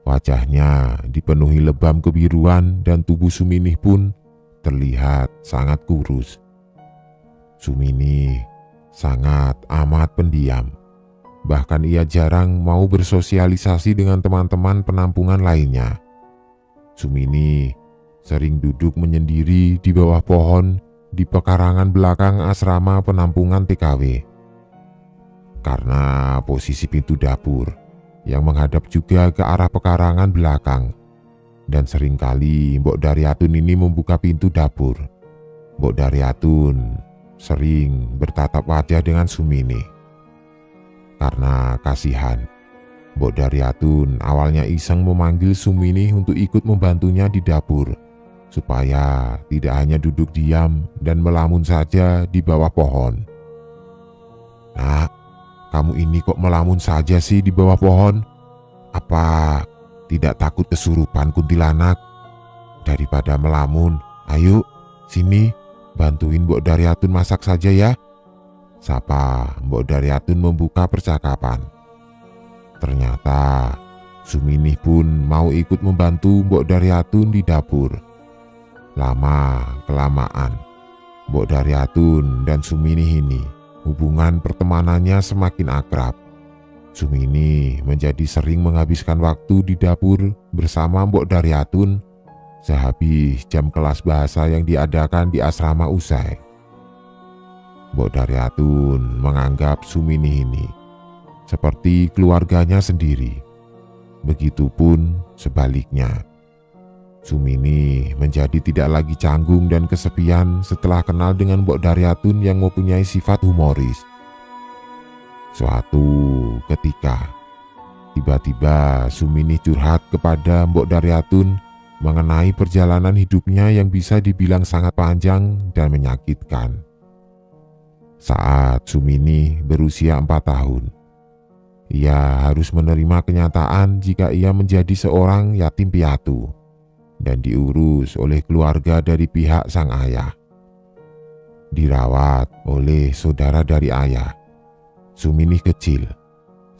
wajahnya dipenuhi lebam kebiruan dan tubuh Sumini pun terlihat sangat kurus. Sumini sangat amat pendiam. Bahkan ia jarang mau bersosialisasi dengan teman-teman penampungan lainnya. Sumini sering duduk menyendiri di bawah pohon di pekarangan belakang asrama penampungan TKW. Karena posisi pintu dapur yang menghadap juga ke arah pekarangan belakang, dan seringkali Mbok Daryatun ini membuka pintu dapur, Mbok Daryatun sering bertatap wajah dengan Sumini. Karena kasihan, Mbok Daryatun awalnya iseng memanggil Sumini untuk ikut membantunya di dapur, supaya tidak hanya duduk diam dan melamun saja di bawah pohon. "Nak, kamu ini kok melamun saja sih di bawah pohon? Apa tidak takut kesurupan kuntilanak? Daripada melamun, ayo sini bantuin Mbok Daryatun masak saja ya," sapa Mbok Daryatun membuka percakapan. Ternyata Sumini pun mau ikut membantu Mbok Daryatun di dapur. Lama-kelamaan, Mbok Daryatun dan Sumini ini hubungan pertemanannya semakin akrab. Sumini menjadi sering menghabiskan waktu di dapur bersama Mbok Daryatun sehabis jam kelas bahasa yang diadakan di asrama usai. Mbok Daryatun menganggap Sumini ini seperti keluarganya sendiri. Begitupun sebaliknya. Sumini menjadi tidak lagi canggung dan kesepian setelah kenal dengan Mbok Daryatun yang mempunyai sifat humoris. Suatu ketika, tiba-tiba Sumini curhat kepada Mbok Daryatun mengenai perjalanan hidupnya yang bisa dibilang sangat panjang dan menyakitkan. Saat Sumini berusia 4 tahun, ia harus menerima kenyataan jika ia menjadi seorang yatim piatu dan diurus oleh keluarga dari pihak sang ayah. Dirawat oleh saudara dari ayah, Sumini kecil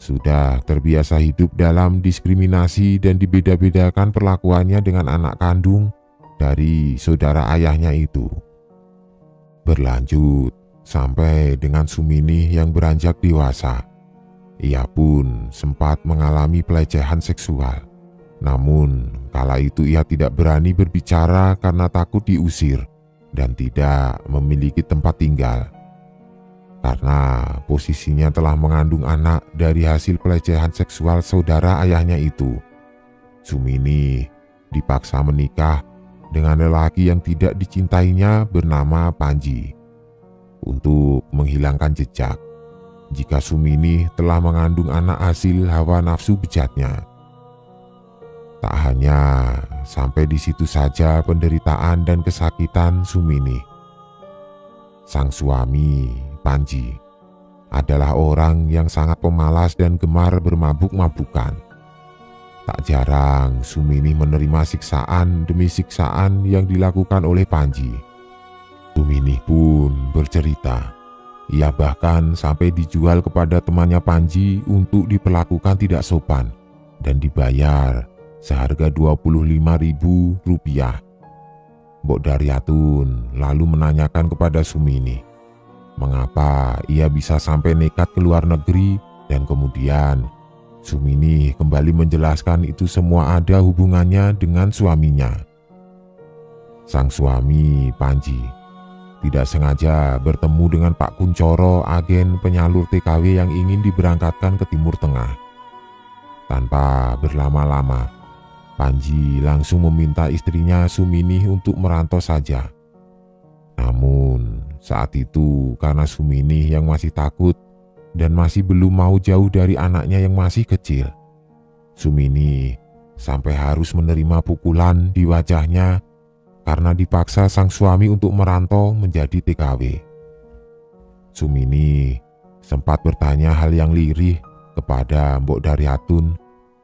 sudah terbiasa hidup dalam diskriminasi dan dibeda-bedakan perlakuannya dengan anak kandung dari saudara ayahnya itu. Berlanjut sampai dengan Sumini yang beranjak dewasa. Ia pun sempat mengalami pelecehan seksual. Namun, kala itu ia tidak berani berbicara karena takut diusir dan tidak memiliki tempat tinggal. Karena posisinya telah mengandung anak dari hasil pelecehan seksual saudara ayahnya itu, Sumini dipaksa menikah dengan lelaki yang tidak dicintainya bernama Panji untuk menghilangkan jejak jika Sumini telah mengandung anak hasil hawa nafsu bejatnya. Tak hanya sampai di situ saja penderitaan dan kesakitan Sumini. Sang suami, Panji, adalah orang yang sangat pemalas dan gemar bermabuk-mabukan. Tak jarang Sumini menerima siksaan demi siksaan yang dilakukan oleh Panji. Sumini pun bercerita, ia bahkan sampai dijual kepada temannya Panji untuk diperlakukan tidak sopan dan dibayar seharga Rp25.000. Mbok Daryatun lalu menanyakan kepada Sumini, mengapa ia bisa sampai nekat ke luar negeri, dan kemudian Sumini kembali menjelaskan itu semua ada hubungannya dengan suaminya. Sang suami, Panji, tidak sengaja bertemu dengan Pak Kuncoro, agen penyalur TKW yang ingin diberangkatkan ke Timur Tengah. Tanpa berlama-lama, Panji langsung meminta istrinya Sumini untuk merantau saja. Namun saat itu karena Sumini yang masih takut dan masih belum mau jauh dari anaknya yang masih kecil, Sumini sampai harus menerima pukulan di wajahnya karena dipaksa sang suami untuk merantau menjadi TKW. Sumini sempat bertanya hal yang lirih kepada Mbok Daryatun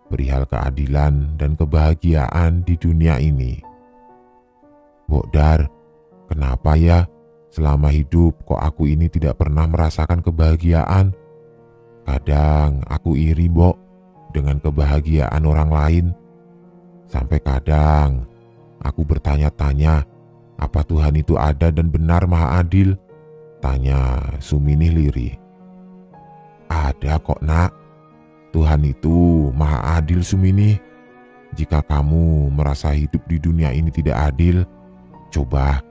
perihal keadilan dan kebahagiaan di dunia ini. "Mbok Dar, kenapa ya selama hidup kok aku ini tidak pernah merasakan kebahagiaan? Kadang aku iri, Mbok, dengan kebahagiaan orang lain. Sampai kadang aku bertanya-tanya, apa Tuhan itu ada dan benar maha adil?" tanya Sumini lirih. "Ada kok, Nak. Tuhan itu maha adil, Sumini. Jika kamu merasa hidup di dunia ini tidak adil, coba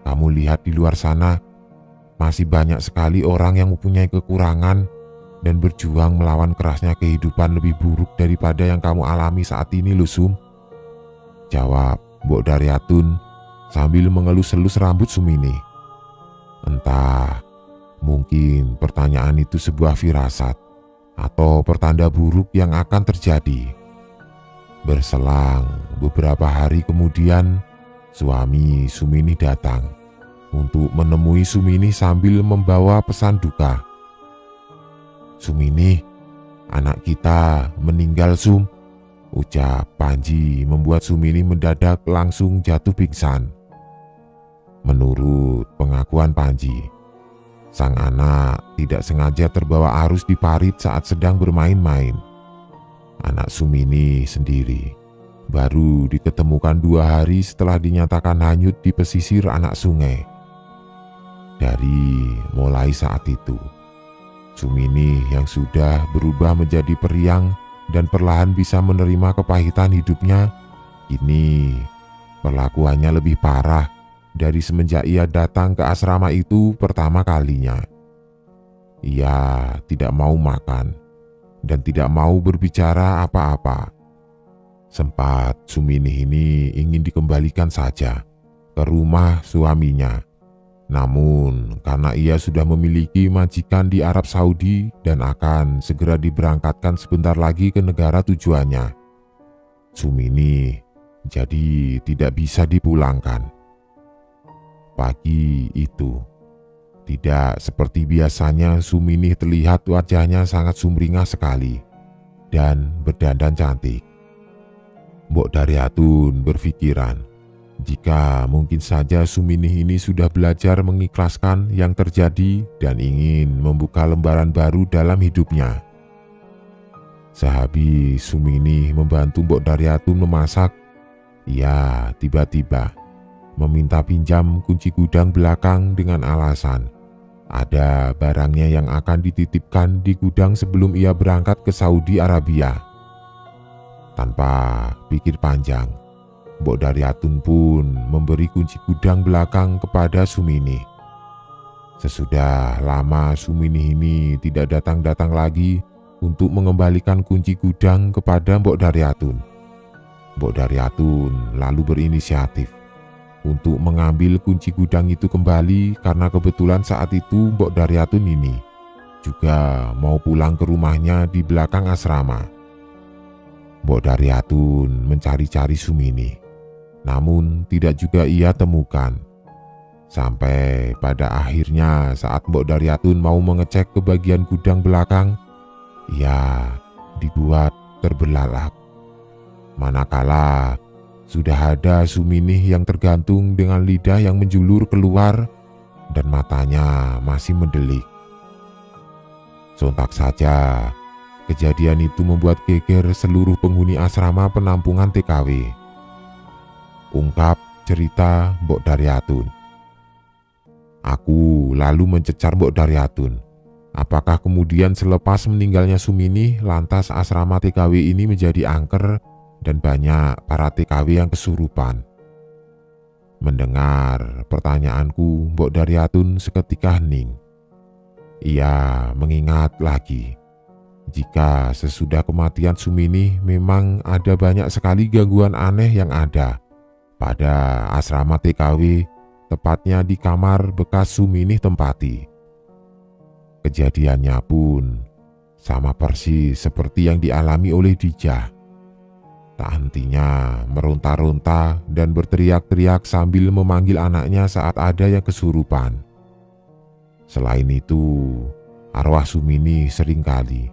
kamu lihat di luar sana. Masih banyak sekali orang yang mempunyai kekurangan dan berjuang melawan kerasnya kehidupan lebih buruk daripada yang kamu alami saat ini, loh, Sum," jawab Mbok Daryatun sambil mengelus-elus rambut Sumini. Entah, mungkin pertanyaan itu sebuah firasat atau pertanda buruk yang akan terjadi. Berselang beberapa hari kemudian, suami Sumini datang untuk menemui Sumini sambil membawa pesan duka. "Sumini, anak kita meninggal, Sum," ucap Panji membuat Sumini mendadak langsung jatuh pingsan. Menurut pengakuan Panji, sang anak tidak sengaja terbawa arus di parit saat sedang bermain-main. Anak Sumini sendiri baru diketemukan 2 hari setelah dinyatakan hanyut di pesisir anak sungai. Dari mulai saat itu, Sumini yang sudah berubah menjadi periang dan perlahan bisa menerima kepahitan hidupnya, kini perlakuannya lebih parah dari semenjak ia datang ke asrama itu pertama kalinya. Ia tidak mau makan, dan tidak mau berbicara apa-apa. Sempat Suminih ini ingin dikembalikan saja ke rumah suaminya. Namun karena ia sudah memiliki majikan di Arab Saudi dan akan segera diberangkatkan sebentar lagi ke negara tujuannya, Suminih jadi tidak bisa dipulangkan. Pagi itu, tidak seperti biasanya, Suminih terlihat wajahnya sangat sumringah sekali dan berdandan cantik. Mbok Daryatun berpikiran jika mungkin saja Suminih ini sudah belajar mengikhlaskan yang terjadi dan ingin membuka lembaran baru dalam hidupnya. Sehabis Suminih membantu Mbok Daryatun memasak, ia tiba-tiba meminta pinjam kunci gudang belakang dengan alasan ada barangnya yang akan dititipkan di gudang sebelum ia berangkat ke Saudi Arabia. Tanpa pikir panjang, Mbok Daryatun pun memberi kunci gudang belakang kepada Suminih. Sesudah lama Suminih ini tidak datang-datang lagi untuk mengembalikan kunci gudang kepada Mbok Daryatun. Mbok Daryatun lalu berinisiatif untuk mengambil kunci gudang itu kembali karena kebetulan saat itu Mbok Daryatun ini juga mau pulang ke rumahnya di belakang asrama. Mbok Daryatun mencari-cari Suminih, namun tidak juga ia temukan. Sampai pada akhirnya saat Mbok Daryatun mau mengecek ke bagian gudang belakang, ia dibuat terbelalak. Manakala sudah ada Suminih yang tergantung dengan lidah yang menjulur keluar dan matanya masih mendelik. Sontak saja, kejadian itu membuat geger seluruh penghuni asrama penampungan TKW. Ungkap cerita Mbok Daryatun. Aku lalu mencecar Mbok Daryatun. Apakah kemudian selepas meninggalnya Suminih, lantas asrama TKW ini menjadi angker dan banyak para TKW yang kesurupan? Mendengar pertanyaanku, Mbok Daryatun seketika hening. Ia mengingat lagi. Jika sesudah kematian Suminih memang ada banyak sekali gangguan aneh yang ada pada asrama TKW, tepatnya di kamar bekas Suminih tempati. Kejadiannya pun sama persis seperti yang dialami oleh Dijah. Tak hentinya meronta-ronta dan berteriak-teriak sambil memanggil anaknya saat ada yang kesurupan. Selain itu, arwah Suminih seringkali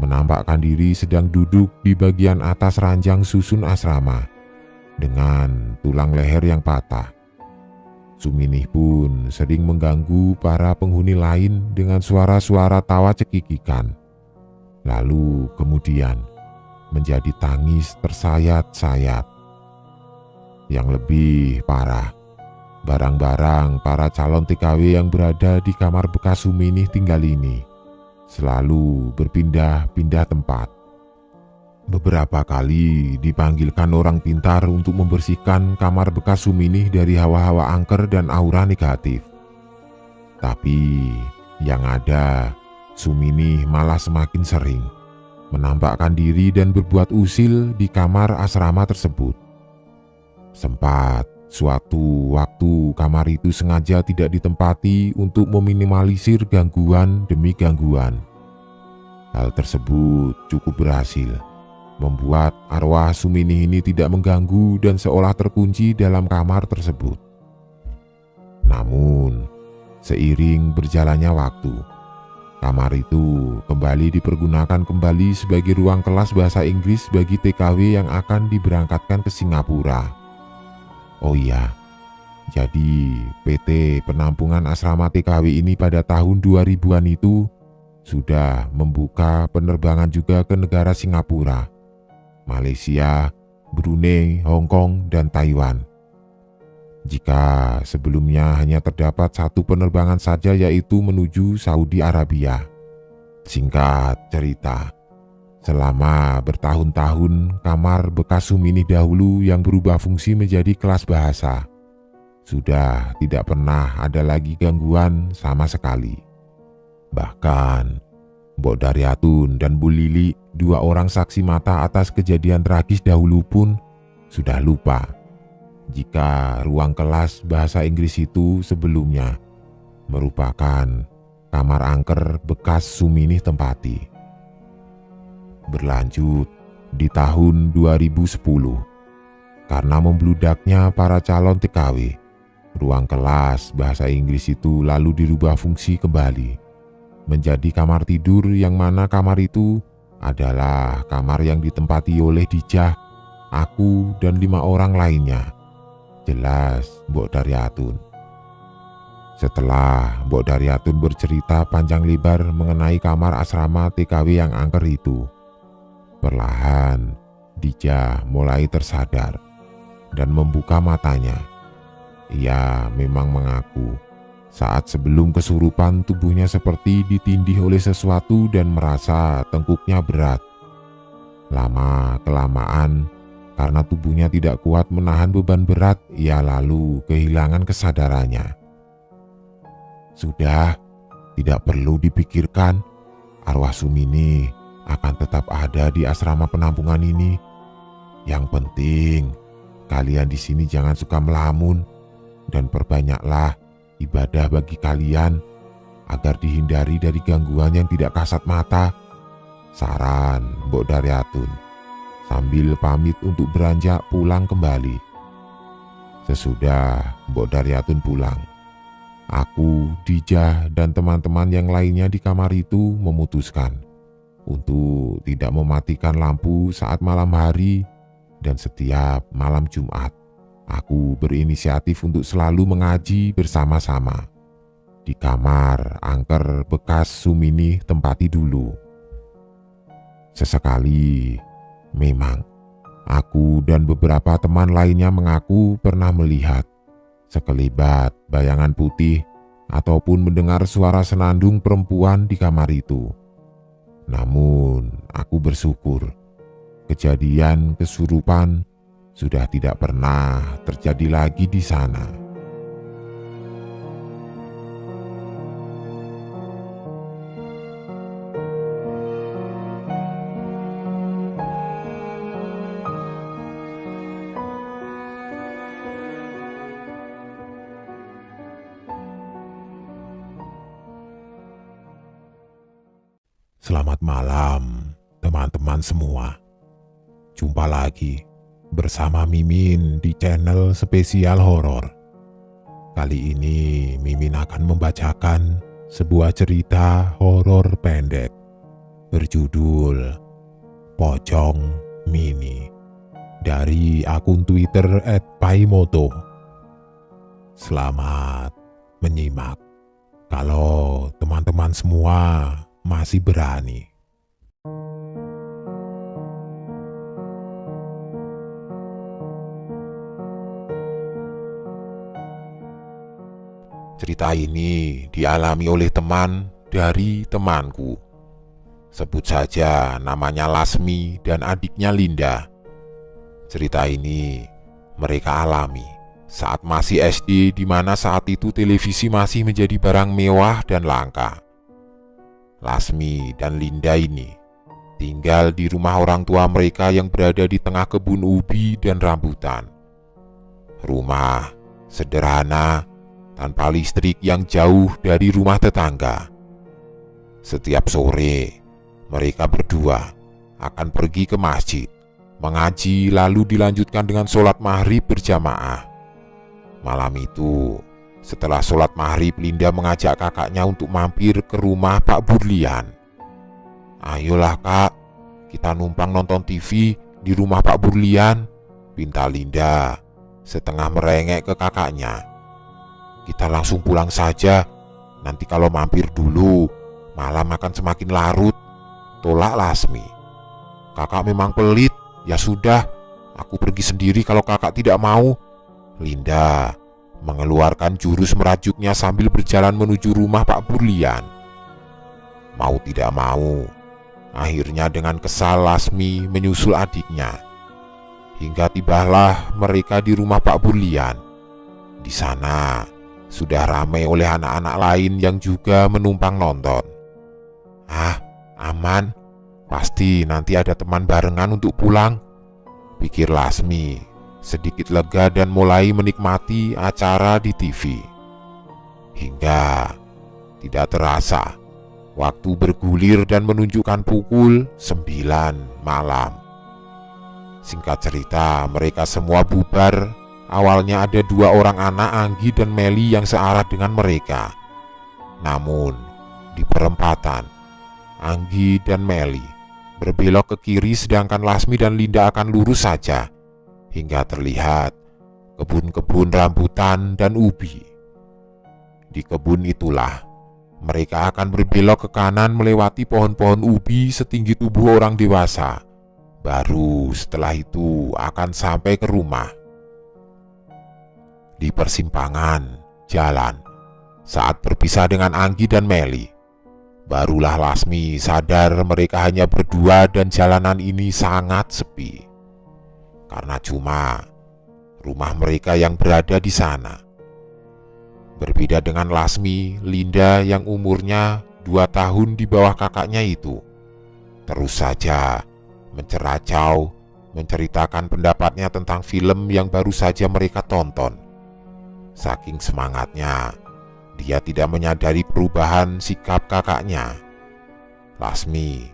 menampakkan diri sedang duduk di bagian atas ranjang susun asrama dengan tulang leher yang patah. Suminih pun sering mengganggu para penghuni lain dengan suara-suara tawa cekikikan. Lalu kemudian menjadi tangis tersayat-sayat. Yang lebih parah, barang-barang para calon TKW yang berada di kamar bekas Suminih tinggal ini selalu berpindah-pindah tempat. Beberapa kali dipanggilkan orang pintar untuk membersihkan kamar bekas Suminih dari hawa-hawa angker dan aura negatif. Tapi yang ada, Suminih malah semakin sering menampakkan diri dan berbuat usil di kamar asrama tersebut. Sempat suatu waktu kamar itu sengaja tidak ditempati untuk meminimalisir gangguan demi gangguan. Hal tersebut cukup berhasil membuat arwah Suminih ini tidak mengganggu dan seolah terkunci dalam kamar tersebut. Namun, seiring berjalannya waktu, kamar itu kembali dipergunakan kembali sebagai ruang kelas bahasa Inggris bagi TKW yang akan diberangkatkan ke Singapura. Oh iya, jadi PT Penampungan Asrama TKW ini pada tahun 2000-an itu sudah membuka penerbangan juga ke negara Singapura, Malaysia, Brunei, Hong Kong, dan Taiwan. Jika sebelumnya hanya terdapat satu penerbangan saja, yaitu menuju Saudi Arabia. Singkat cerita, selama bertahun-tahun kamar bekas Suminih dahulu yang berubah fungsi menjadi kelas bahasa sudah tidak pernah ada lagi gangguan sama sekali. Bahkan Mbok Daryatun dan Bu Lili, dua orang saksi mata atas kejadian tragis dahulu pun sudah lupa jika ruang kelas bahasa Inggris itu sebelumnya merupakan kamar angker bekas Suminih tempati. Berlanjut di tahun 2010, karena membludaknya para calon TKW, ruang kelas bahasa Inggris itu lalu dirubah fungsi kembali menjadi kamar tidur, yang mana kamar itu adalah kamar yang ditempati oleh Dijah, aku, dan 5 orang lainnya. Jelas Mbok Daryatun. Setelah Mbok Daryatun bercerita panjang lebar mengenai kamar asrama TKW yang angker itu, perlahan Dijah mulai tersadar dan membuka matanya. Ia memang mengaku saat sebelum kesurupan tubuhnya seperti ditindih oleh sesuatu dan merasa tengkuknya berat. Lama-kelamaan, karena tubuhnya tidak kuat menahan beban berat, ia lalu kehilangan kesadarannya. Sudah, tidak perlu dipikirkan, arwah Sumini akan tetap ada di asrama penampungan ini. Yang penting, kalian di sini jangan suka melamun dan perbanyaklah ibadah bagi kalian agar dihindari dari gangguan yang tidak kasat mata, saran Mbok Daryatun sambil pamit untuk beranjak pulang kembali. Sesudah Mbok Daryatun pulang, aku, Dijah, dan teman-teman yang lainnya di kamar itu memutuskan untuk tidak mematikan lampu saat malam hari, dan setiap malam Jumat aku berinisiatif untuk selalu mengaji bersama-sama di kamar angker bekas Suminih tempati dulu. Sesekali memang aku dan beberapa teman lainnya mengaku pernah melihat sekelebat bayangan putih ataupun mendengar suara senandung perempuan di kamar itu. Namun aku bersyukur kejadian kesurupan sudah tidak pernah terjadi lagi di sana. Selamat malam teman-teman semua. Jumpa lagi bersama Mimin di channel spesial horor. Kali ini Mimin akan membacakan sebuah cerita horor pendek berjudul Pocong Mini dari akun Twitter @paimoto. Selamat menyimak kalau teman-teman semua masih berani. Cerita ini dialami oleh teman dari temanku. Sebut saja namanya Lasmi dan adiknya Linda. Cerita ini mereka alami saat masih SD, di mana saat itu televisi masih menjadi barang mewah dan langka. Lasmi dan Linda ini tinggal di rumah orang tua mereka yang berada di tengah kebun ubi dan rambutan. Rumah sederhana tanpa listrik yang jauh dari rumah tetangga. Setiap sore, mereka berdua akan pergi ke masjid, mengaji, lalu dilanjutkan dengan sholat maghrib berjamaah. Malam itu, setelah sholat maghrib, Linda mengajak kakaknya untuk mampir ke rumah Pak Burlian. "Ayolah kak, kita numpang nonton TV di rumah Pak Burlian," pinta Linda setengah merengek ke kakaknya. "Kita langsung pulang saja, nanti kalau mampir dulu, malam akan semakin larut," tolak Lasmi. "Kakak memang pelit, ya sudah, aku pergi sendiri kalau kakak tidak mau," Linda mengeluarkan jurus merajuknya sambil berjalan menuju rumah Pak Burlian. Mau tidak mau, akhirnya dengan kesal Lasmi menyusul adiknya. Hingga tibalah mereka di rumah Pak Burlian. Di sana sudah ramai oleh anak-anak lain yang juga menumpang nonton. "Ah, Aman, pasti nanti ada teman barengan untuk pulang, pikir Lasmi, sedikit lega dan mulai menikmati acara di TV. Hingga tidak terasa waktu bergulir dan menunjukkan pukul 9 malam. Singkat cerita, mereka semua bubar. Awalnya ada 2 orang anak, Anggi dan Meli, yang searah dengan mereka. Namun di perempatan, Anggi dan Meli berbelok ke kiri, sedangkan Lasmi dan Linda akan lurus saja, hingga terlihat kebun-kebun rambutan dan ubi. Di kebun itulah mereka akan berbelok ke kanan melewati pohon-pohon ubi setinggi tubuh orang dewasa. Baru setelah itu akan sampai ke rumah. Di persimpangan jalan, saat berpisah dengan Anggi dan Meli, barulah Lasmi sadar mereka hanya berdua dan jalanan ini sangat sepi. Karena cuma rumah mereka yang berada di sana. Berbeda dengan Lasmi, Linda yang umurnya 2 tahun di bawah kakaknya itu terus saja menceracau, menceritakan pendapatnya tentang film yang baru saja mereka tonton. Saking semangatnya, dia tidak menyadari perubahan sikap kakaknya. Lasmi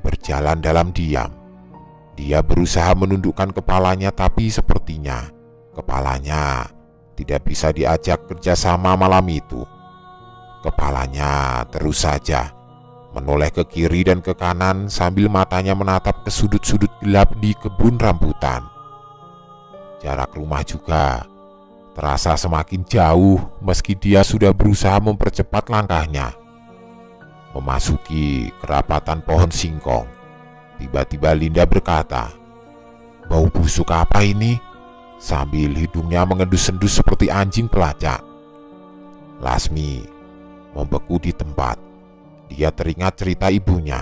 berjalan dalam diam. Dia berusaha menundukkan kepalanya, tapi sepertinya kepalanya tidak bisa diajak kerjasama malam itu. Kepalanya terus saja menoleh ke kiri dan ke kanan sambil matanya menatap ke sudut-sudut gelap di kebun rambutan. Jarak rumah juga terasa semakin jauh meski dia sudah berusaha mempercepat langkahnya. Memasuki kerapatan pohon singkong, tiba-tiba Linda berkata, "Bau busuk apa ini?" sambil hidungnya mengendus-endus seperti anjing pelacak. Lasmi membeku di tempat. Dia teringat cerita ibunya.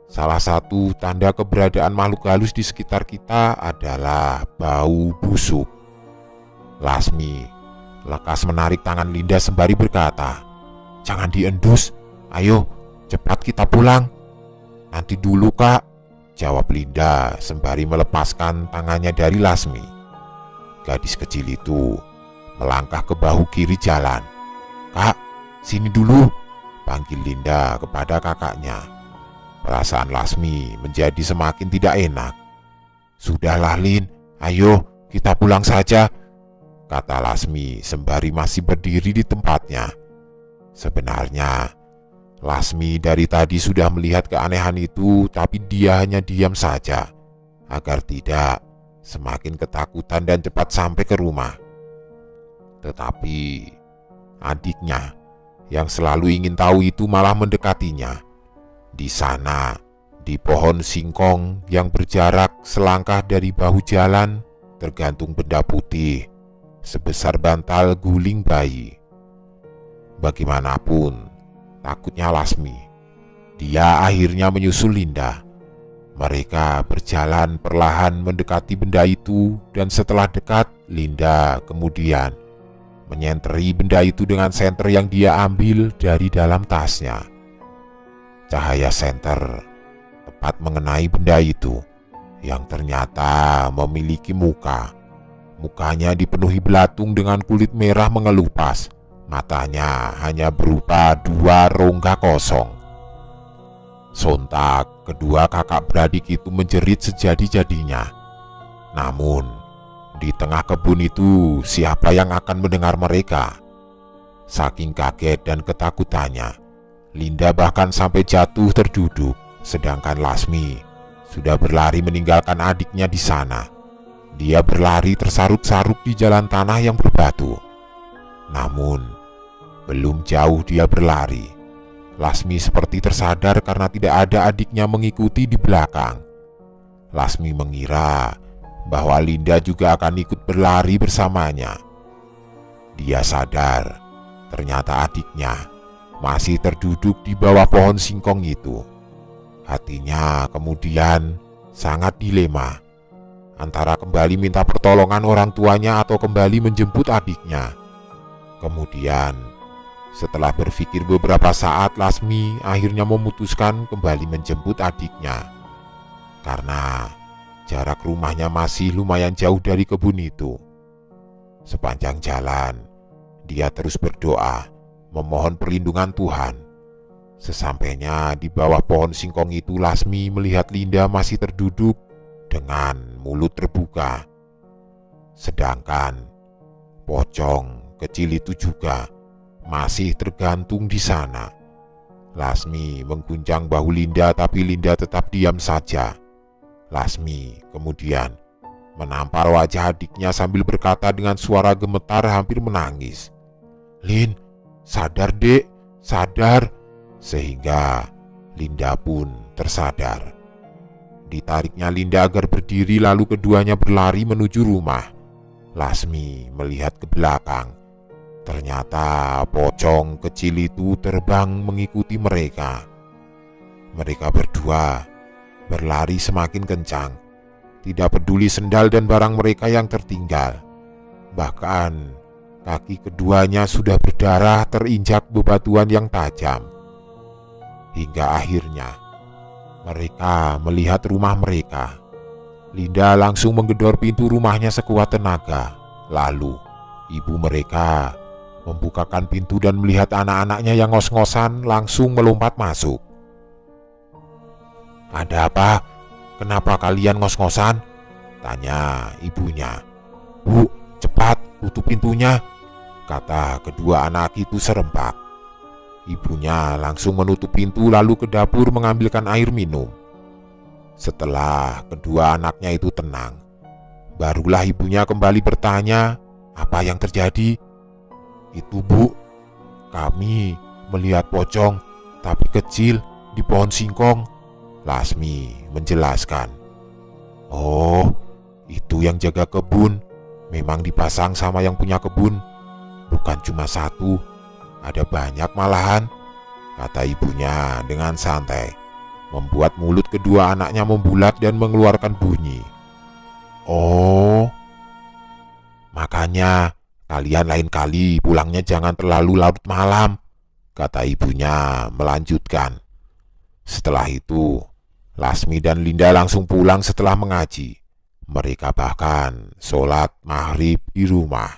Salah satu tanda keberadaan makhluk halus di sekitar kita adalah bau busuk. Lasmi lekas menarik tangan Linda sembari berkata, "Jangan diendus, ayo cepat kita pulang." "Nanti dulu kak," jawab Linda sembari melepaskan tangannya dari Lasmi. Gadis kecil itu melangkah ke bahu kiri jalan. "Kak, sini dulu," panggil Linda kepada kakaknya. Perasaan Lasmi menjadi semakin tidak enak. "Sudahlah Lin, ayo kita pulang saja," kata Lasmi sembari masih berdiri di tempatnya. Sebenarnya Lasmi dari tadi sudah melihat keanehan itu, tapi dia hanya diam saja agar tidak semakin ketakutan dan cepat sampai ke rumah. Tetapi adiknya yang selalu ingin tahu itu malah mendekatinya. Di sana, di pohon singkong yang berjarak selangkah dari bahu jalan, tergantung benda putih sebesar bantal guling bayi. Bagaimanapun takutnya Lasmi, dia akhirnya menyusul Linda. Mereka berjalan perlahan mendekati benda itu, dan setelah dekat, Linda kemudian menyenteri benda itu dengan senter yang dia ambil dari dalam tasnya. Cahaya senter tepat mengenai benda itu yang ternyata memiliki muka. Mukanya dipenuhi belatung dengan kulit merah mengelupas. Matanya hanya berupa 2 rongga kosong. Sontak kedua kakak beradik itu menjerit sejadi-jadinya. Namun di tengah kebun itu, siapa yang akan mendengar mereka? Saking kaget dan ketakutannya, Linda bahkan sampai jatuh terduduk, sedangkan Lasmi sudah berlari meninggalkan adiknya di sana. Dia berlari tersarut-sarut di jalan tanah yang berbatu. Namun belum jauh dia berlari, Lasmi seperti tersadar karena tidak ada adiknya mengikuti di belakang. Lasmi mengira bahwa Linda juga akan ikut berlari bersamanya. Dia sadar ternyata adiknya masih terduduk di bawah pohon singkong itu. Hatinya kemudian sangat dilema antara kembali minta pertolongan orang tuanya atau kembali menjemput adiknya. Kemudian Setelah berpikir beberapa saat, Lasmi akhirnya memutuskan kembali menjemput adiknya. Karena jarak rumahnya masih lumayan jauh dari kebun itu. Sepanjang jalan, dia terus berdoa, memohon perlindungan Tuhan. Sesampainya di bawah pohon singkong itu, Lasmi melihat Linda masih terduduk dengan mulut terbuka. Sedangkan pocong kecil itu juga masih tergantung di sana. Lasmi mengguncang bahu Linda, tapi Linda tetap diam saja. Lasmi kemudian menampar wajah adiknya sambil berkata dengan suara gemetar hampir menangis, "Lin, sadar dek, sadar." Sehingga Linda pun tersadar. Ditariknya Linda agar berdiri, lalu keduanya berlari menuju rumah. Lasmi melihat ke belakang. Ternyata pocong kecil itu terbang mengikuti mereka. Mereka berdua berlari semakin kencang, tidak peduli sendal dan barang mereka yang tertinggal. Bahkan kaki keduanya sudah berdarah terinjak bebatuan yang tajam. Hingga akhirnya mereka melihat rumah mereka. Linda langsung menggedor pintu rumahnya sekuat tenaga. Lalu ibu mereka membukakan pintu dan melihat anak-anaknya yang ngos-ngosan langsung melompat masuk. "Ada apa? Kenapa kalian ngos-ngosan?" tanya ibunya. "Bu, cepat tutup pintunya," kata kedua anak itu serempak. Ibunya langsung menutup pintu lalu ke dapur mengambilkan air minum. Setelah kedua anaknya itu tenang, barulah ibunya kembali bertanya, "Apa yang terjadi?" "Itu Bu, kami melihat pocong tapi kecil di pohon singkong," Lasmi menjelaskan. "Oh, itu yang jaga kebun. Memang dipasang sama yang punya kebun. Bukan cuma satu, ada banyak malahan," kata ibunya dengan santai, membuat mulut kedua anaknya membulat dan mengeluarkan bunyi. "Oh, makanya kalian lain kali pulangnya jangan terlalu larut malam," kata ibunya melanjutkan. Setelah itu, Lasmi dan Linda langsung pulang setelah mengaji. Mereka bahkan sholat maghrib di rumah.